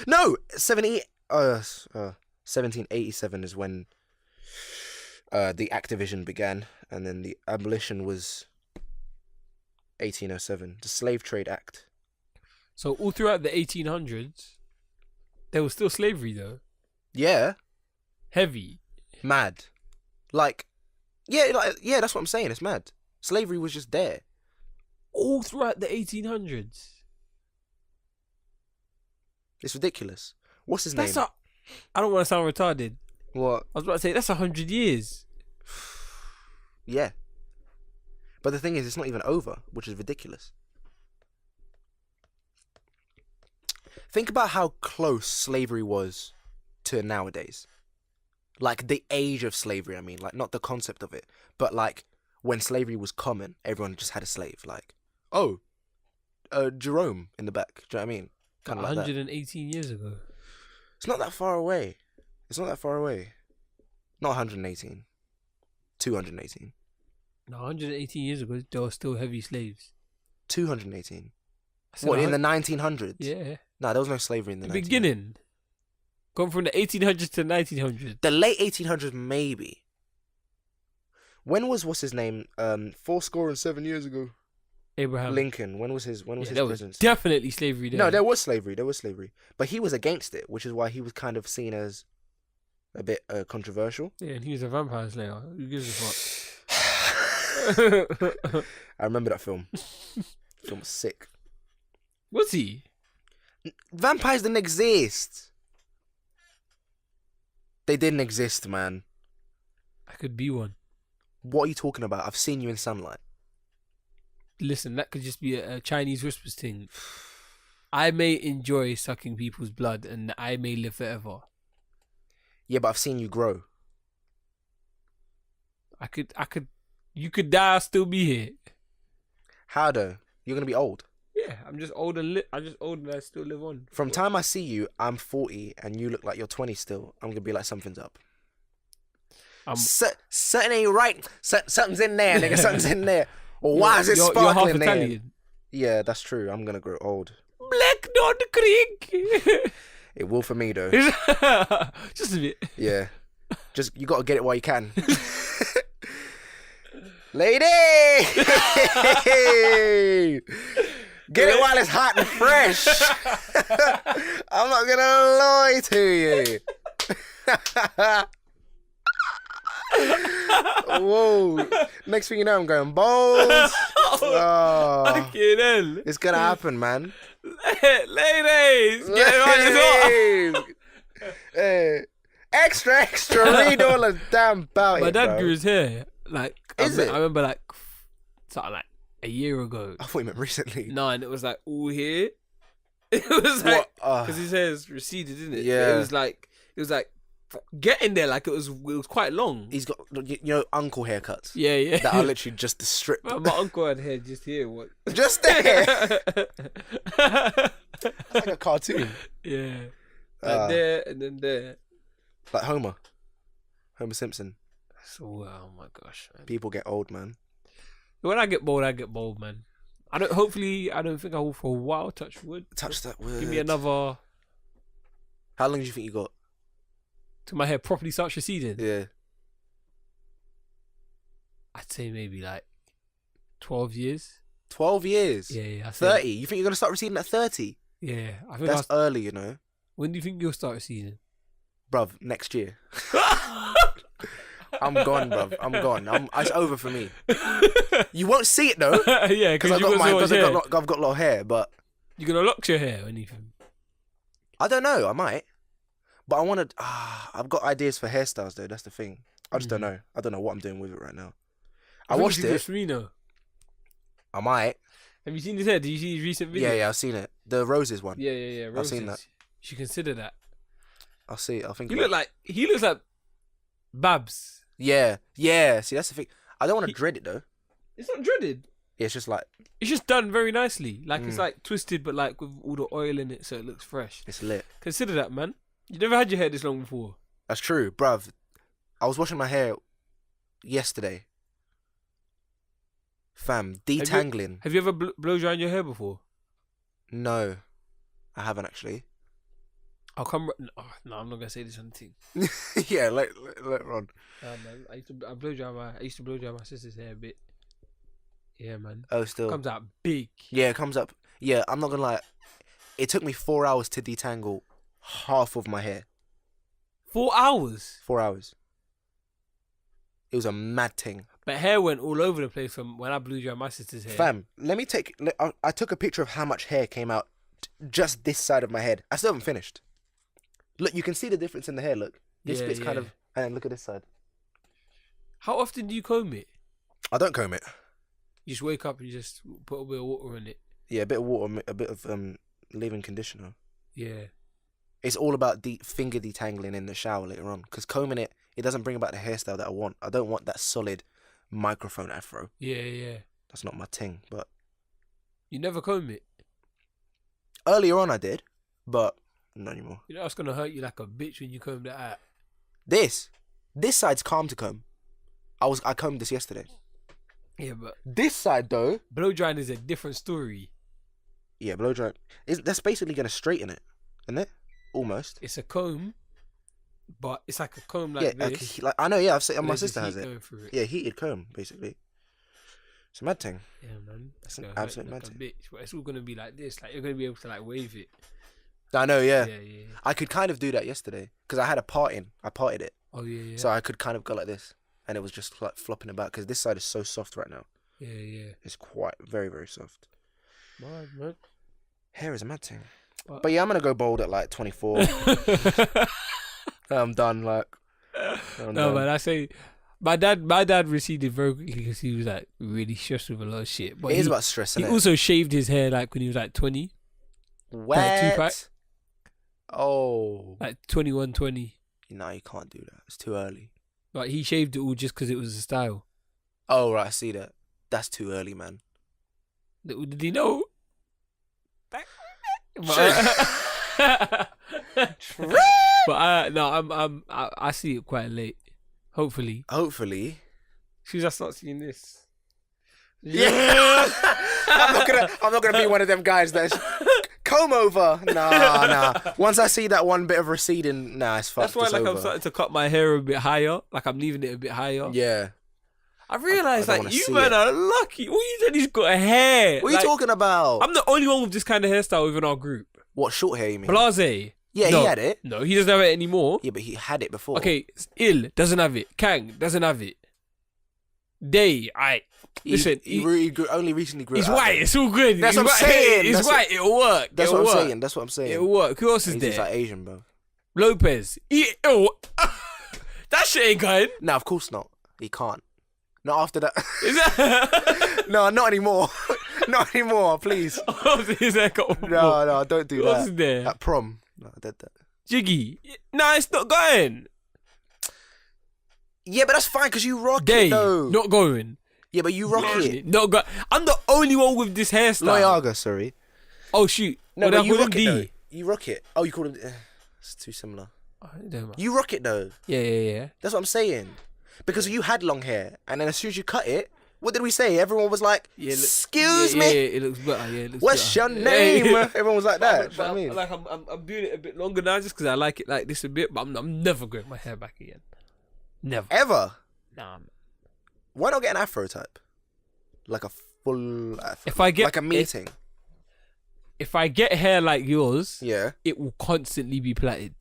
No, 1787 is when the Activision began, and then the abolition was 1807, the Slave Trade Act. So all throughout the 1800s, there was still slavery though. Yeah. Heavy. Mad. Yeah, that's what I'm saying. It's mad. Slavery was just there. All throughout the 1800s. It's ridiculous. What's his That's name? I don't want to sound retarded. What? I was about to say that's 100 years. Yeah. But the thing is, it's not even over, which is ridiculous. Think about how close slavery was to nowadays. Like the age of slavery, I mean, like not the concept of it, but like when slavery was common, everyone just had a slave. Like, oh, Jerome in the back. Do you know what I mean? Kind of like that. 118 years ago. It's not that far away. It's not that far away. Not 118. 218. No, 118 years ago, there were still heavy slaves. 218. I said What, in the 1900s? Yeah. No, there was no slavery in the 1900s. Beginning. Gone from the 1800s to 1900s. The late 1800s, maybe. When was, what's his name? 7 years ago. Abraham Lincoln. When was his there presidency? was definitely slavery there. No, there was slavery. But he was against it, which is why he was kind of seen as a bit controversial. Yeah, and he was a vampire slayer. Who gives a fuck? I remember that film. Film was sick. Was he? Vampires didn't exist. They didn't exist, man. I could be one. What are you talking about? I've seen you in sunlight. Listen, that could just be a Chinese whispers thing. I may enjoy sucking people's blood and I may live forever. Yeah, but I've seen you grow. You could die, I'll still be here. How though? You're gonna be old. Yeah, I'm just old and I still live on. From time I see you, I'm 40 and you look like you're 20 still. I'm gonna be like, something's up. Something ain't right. Something's in there, nigga. Something's in there. Or why is it you're sparkling half there? Italian. Yeah, that's true. I'm gonna grow old. Black Dot Creek. It will for me though. Just a bit. Yeah. Just you gotta get it while you can. Lady! Get it while it's hot and fresh. I'm not gonna lie to you. Whoa. Next thing you know, I'm going bold. Oh, Fucking hell. it's gonna happen, man. Ladies, get it on Hey, extra, read all the damn about My it, dad bro. grew his hair. Like, Is it? I remember like something like a year ago. I thought you meant recently. No, and it was like all here. It was like What? because his hair's receded, isn't it? Yeah. It was like getting there. Like it was quite long. He's got, you know, uncle haircuts. Yeah, yeah. That are literally just the strip. My uncle had hair just here. What? Just there. It's like a cartoon. Yeah. Like there and then there. Like Homer Simpson. So oh my gosh, man. People get old, man. When I get bold, man. I don't think I will for a while. Touch wood. Touch that word. Give me another. How long do you think you got? Till my hair properly starts receding. Yeah. I'd say maybe like 12 years. 12 years. Yeah. 30. You think you're gonna start receding at 30? Yeah, I think That's early, you know. When do you think you'll start receding? Bruv, next year. I'm gone, bruv. I'm gone. It's over for me. You won't see it though. Yeah, because I've got a lot of hair, but you're gonna lock your hair or anything. I don't know. I might, but I want to. I've got ideas for hairstyles though. That's the thing. I just don't know. I don't know what I'm doing with it right now. I watched it. I might. Have you seen his hair? Did you see his recent video? Yeah, I've seen it. The roses one. Yeah. Roses. I've seen that. You should consider that. I'll see. I'll think. He looks like Babs. Yeah. See, that's the thing. I don't want to dread it though. It's not dreaded. Yeah, it's just like It's just done very nicely. Like it's like twisted, but like with all the oil in it, so it looks fresh. it's lit. Consider that, man. You never had your hair this long before. That's true, bruv. I was washing my hair yesterday. Fam, detangling. Have you ever blow dried your hair before? No, I haven't actually. I'll come. No, I'm not gonna say this on the team. Yeah, let Ron. Man, I used to blow dry my sister's hair a bit. Yeah, man. Oh, still Comes out big. Yeah, it comes up. Yeah, I'm not gonna lie. It took me 4 hours to detangle half of my hair. 4 hours. 4 hours. It was a mad thing. But hair went all over the place from when I blew dry my sister's hair. Fam, let me take. I took a picture of how much hair came out just this side of my head. I still haven't finished. Look, you can see the difference in the hair. Look, this bit's kind of, and then look at this side. How often do you comb it? I don't comb it. You just wake up and you just put a bit of water on it. Yeah, a bit of water, a bit of leave-in conditioner. Yeah. It's all about finger detangling in the shower later on. Because combing it, it doesn't bring about the hairstyle that I want. I don't want that solid microphone afro. Yeah. That's not my thing. But you never comb it? earlier on I did, but not anymore. You know it's gonna hurt you like a bitch when you comb that out. This side's calm to comb. I combed this yesterday. Yeah, but This side though, blow drying is a different story. yeah, blow dry. That's basically gonna straighten it, isn't it? Almost. It's a comb, but it's like a comb like Yeah, this. like I know. Yeah, I've seen. and My there's sister just has heat it. going through it. Yeah, heated comb basically. It's a mad thing. Yeah, man. That's an gonna hurt absolute you like mad a thing. bitch, but it's all gonna be like this. Like you're gonna be able to like wave it. I know. Yeah. Yeah. I could kind of do that yesterday because I had a parting. I parted it, Oh yeah. so I could kind of go like this, and it was just like flopping about because this side is so soft right now. Yeah. It's quite very very soft. Man. Hair is a mad thing. But- But yeah, I'm gonna go bald at like 24. I'm done. Like, I'm No, done. man. I say, my dad receded very quickly because he was like really stressed with a lot of shit. But It is he, about stress, he isn't it? also shaved his hair like when he was like 20, Wet. Tupac. Oh. like 21, 20. No, you can't do that. It's too early. Like he shaved it all just because it was a style. Oh, right. I see that. That's too early, man. Did he know? I see it quite late. Hopefully, Hopefully. I start seeing this. Yeah. I'm not gonna be one of them guys that's comb over. Nah. Once I see that one bit of receding, nah, it's fucked. That's why, It's like, over. I'm starting to cut my hair a bit higher. Like, I'm leaving it a bit higher. Yeah. I realised, I don't like, wanna you see man it. are lucky. All you said, he's got a hair. What are Like, you talking about? I'm the only one with this kind of hairstyle within our group. What, short hair, you mean? Blase. Yeah, No. he had it. No, he doesn't have it anymore. Yeah, but he had it before. Okay, Ill doesn't have it. Kang doesn't have it. Day, listen, He only recently grew he's it out, white. though. It's all good. That's He's what I'm white. saying. He's That's white. It'll work. That's It'll what I'm work. saying. That's what I'm saying. It'll work. Who else is He's there? just like Asian, bro. Lopez. That shit ain't going. No, of course not. He can't. Not after that. Is that? No, not anymore. Not anymore, please. His haircut. No, don't do Who that. else is there? At prom. No, I did that. Jiggy. No, it's not going. Yeah, but that's fine because you rock Day. it though. Not going. Yeah, but you rock it. Not go. I'm the only one with this hairstyle. Loyaga, sorry. Oh shoot. No, What but did I you call him? rock it D? though. You rock it. Oh, you call him. It's too similar. Oh, it don't matter. You rock it though. Yeah. That's what I'm saying. Because you had long hair, and then as soon as you cut it, what did we say? Everyone was like, "Excuse me, Yeah, it looks better. Yeah, it looks what's better. your name?" Yeah. Everyone was like that. But Do you know what I mean? I'm doing it a bit longer now just because I like it like this a bit. But I'm never growing my hair back again. Never. Ever? Nah. Man. Why not get an afro type? Like a full afro. If I get like a meeting. if I get hair like yours, Yeah. it will constantly be plaited.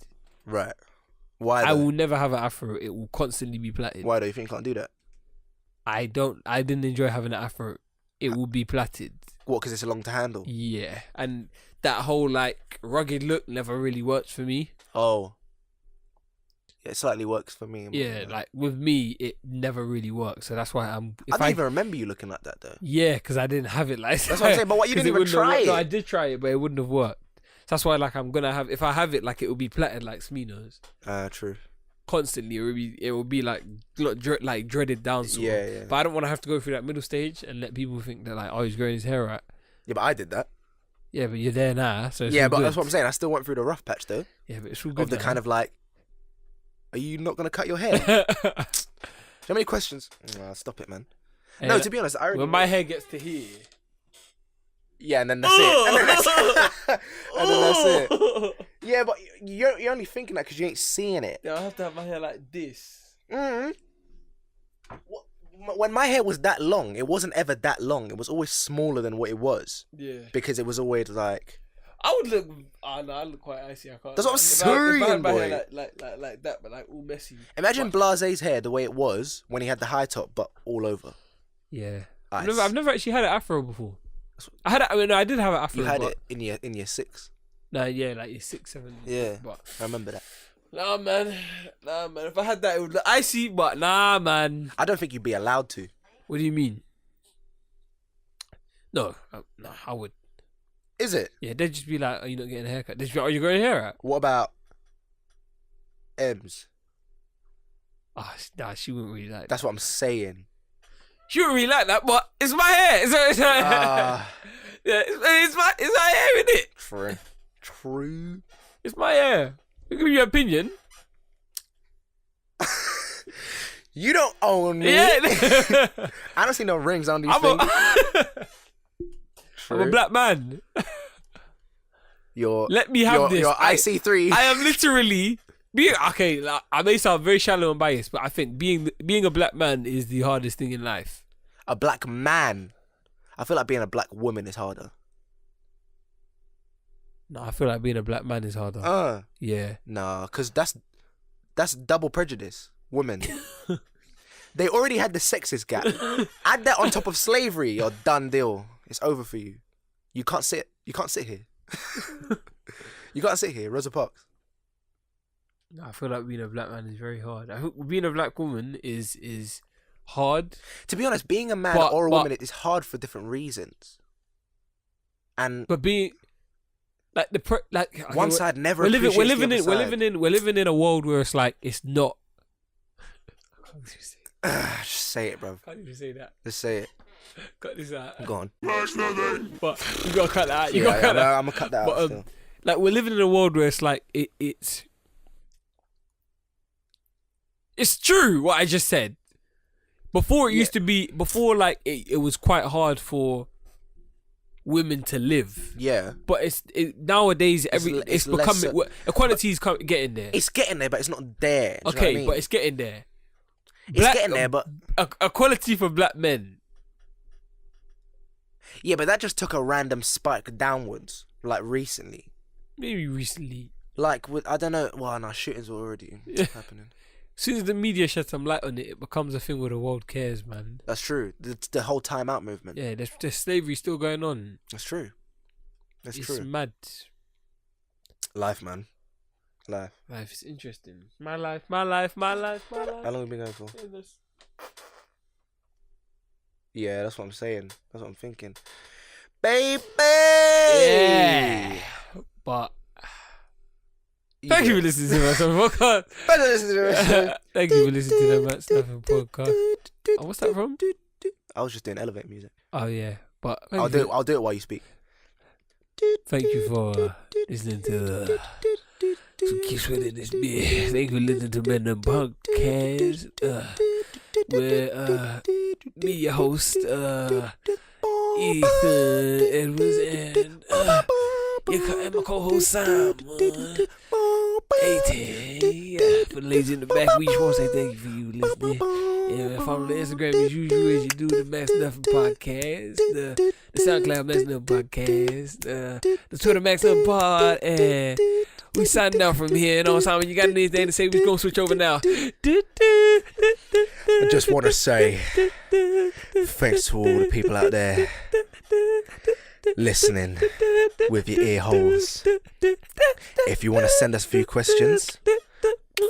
Right. Why? I Though? will never have an afro. It will constantly be plaited. Why do you think you can't do that? I didn't enjoy having an afro. It will be plaited. What? Because it's long to handle. Yeah, and that whole like rugged look never really works for me. Oh. Yeah, it slightly works for me. Yeah, like with me, it never really works. So that's why I don't even remember you looking like that though. Yeah, because I didn't have it like That's what I'm saying. But what, you 'Cause didn't even wouldn't have try worked. it? No, I did try it, but it wouldn't have worked. So that's why, like, I'm gonna have. If I have it, like, it will be plaited like Smino's. True. Constantly, it will be like dreaded down. Sort of. Yeah. But I don't want to have to go through that middle stage and let people think that like, oh, he's growing his hair out. Yeah, but I did that. Yeah, but you're there now, so it's Yeah, all but good. that's what I'm saying. I still went through the rough patch though. Yeah, but it's all good. Of the kind of like, are you not gonna cut your hair? How many questions? Stop it, man. No, to be honest, I already when my hair gets to here. Yeah, and then that's it. And then that's it. Yeah, but you're only thinking that because you ain't seeing it. Yeah, I have to have my hair like this. When my hair was that long, it wasn't ever that long. It was always smaller than what it was. Yeah. Because it was always like. I would look. No, I look quite icy. I can't. That's what I'm If I saying, had my boy. hair like that, but like all messy. Imagine Blase's hair the way it was when he had the high top, but all over. Yeah. Ice. I've never actually had an afro before. I had. I mean, I did have an afro. You had but, it in year 6. Nah, yeah, like you're 6, 7. Yeah, But I remember that. nah, man. If I had that, it would look icy. But nah, man. I don't think you'd be allowed to. What do you mean? No, I would. Is it? Yeah, they'd just be like, "Are you not getting a haircut?" They'd just be like, "Are you growing hair out?" What about Ems? Ah, nah, she wouldn't really like that. That's what I'm saying. She wouldn't really like that, but it's my hair. It's my, yeah, it's my hair, isn't it? True. It's my hair. You give me your opinion. You don't own me. Yeah. I don't see no rings on these I'm things. I'm a black man. Let me have this. Your IC3. I am literally okay. Like, I may sound very shallow and biased, but I think being a black man is the hardest thing in life. A black man. I feel like being a black woman is harder. No, I feel like being a black man is harder. Yeah. Nah, because that's double prejudice. Women. They already had the sexist gap. Add that on top of slavery, you're done deal. It's over for you. You can't sit here. You can't sit here, Rosa Parks. No, I feel like being a black man is very hard. I think being a black woman is hard. To be honest, being a man or a woman is hard for different reasons. But being like one side never. We're living in a world where it's like it's not. Just say it, bro. Can't even say that. Just say it. Cut this out. Go on. But you gotta cut that out. You gotta cut that. I'm gonna cut that out. Still. Like we're living in a world where it's like it's true what I just said. Before it used to be. Before like it was quite hard for women to live. Yeah. But nowadays it's becoming equality is getting there. It's getting there, but it's not there. Okay, I mean? but it's getting there. It's getting there, but equality for black men. Yeah, but that just took a random spike downwards, like recently. Maybe recently. Like with I don't know. Well, no, shootings were already happening. As soon as the media sheds some light on it, it becomes a thing where the world cares, man. That's true. The whole time out movement. Yeah, there's slavery still going on. That's true. It's true. It's mad. Life, man. Life is interesting. My life. How long have we been going for? Yeah, that's what I'm saying. That's what I'm thinking. Baby! Yeah. But thank you for listening to my podcast. Thank you for listening to the Matt Snapping podcast. Oh, what's that from? I was just doing elevator music. Oh yeah. But I'll do it while you speak. Thank you for listening to keep sweating this beer. Thank you for listening to Men and Podcast. Where me, your host, Ethan Edwards, and my co-host Simon 18. For the ladies in the back, we just want to say thank you for you listening. Yeah, follow the Instagram as usual as you do the Max Nothing Podcast, the SoundCloud Max Nothing Podcast, the Twitter Max Nothing Pod, and we signing out from here. You know, Simon, you got anything to say? We're gonna switch over now. I just want to say thanks to all the people out there listening with your ear holes. If you want to send us a few questions,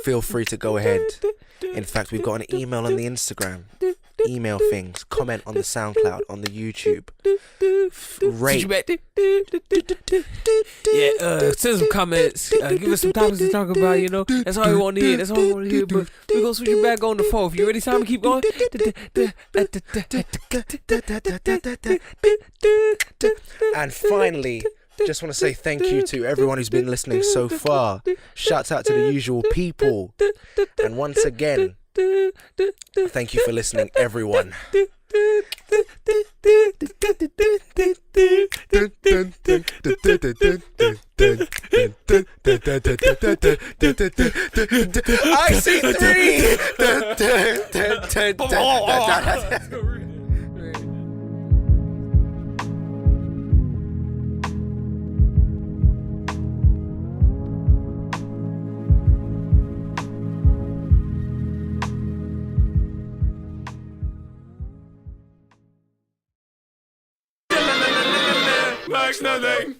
feel free to go ahead. In fact, we've got an email on the Instagram. Email things, comment on the SoundCloud, on the YouTube. Rate. Yeah, send some comments. Give us some topics to talk about, you know. That's all we want to hear. But we're going to switch it back on the 4th. You ready, Simon? Keep going. And finally, just want to say thank you to everyone who's been listening so far. Shouts out to the usual people. And once again, thank you for listening, everyone. I see 3. Max nothing.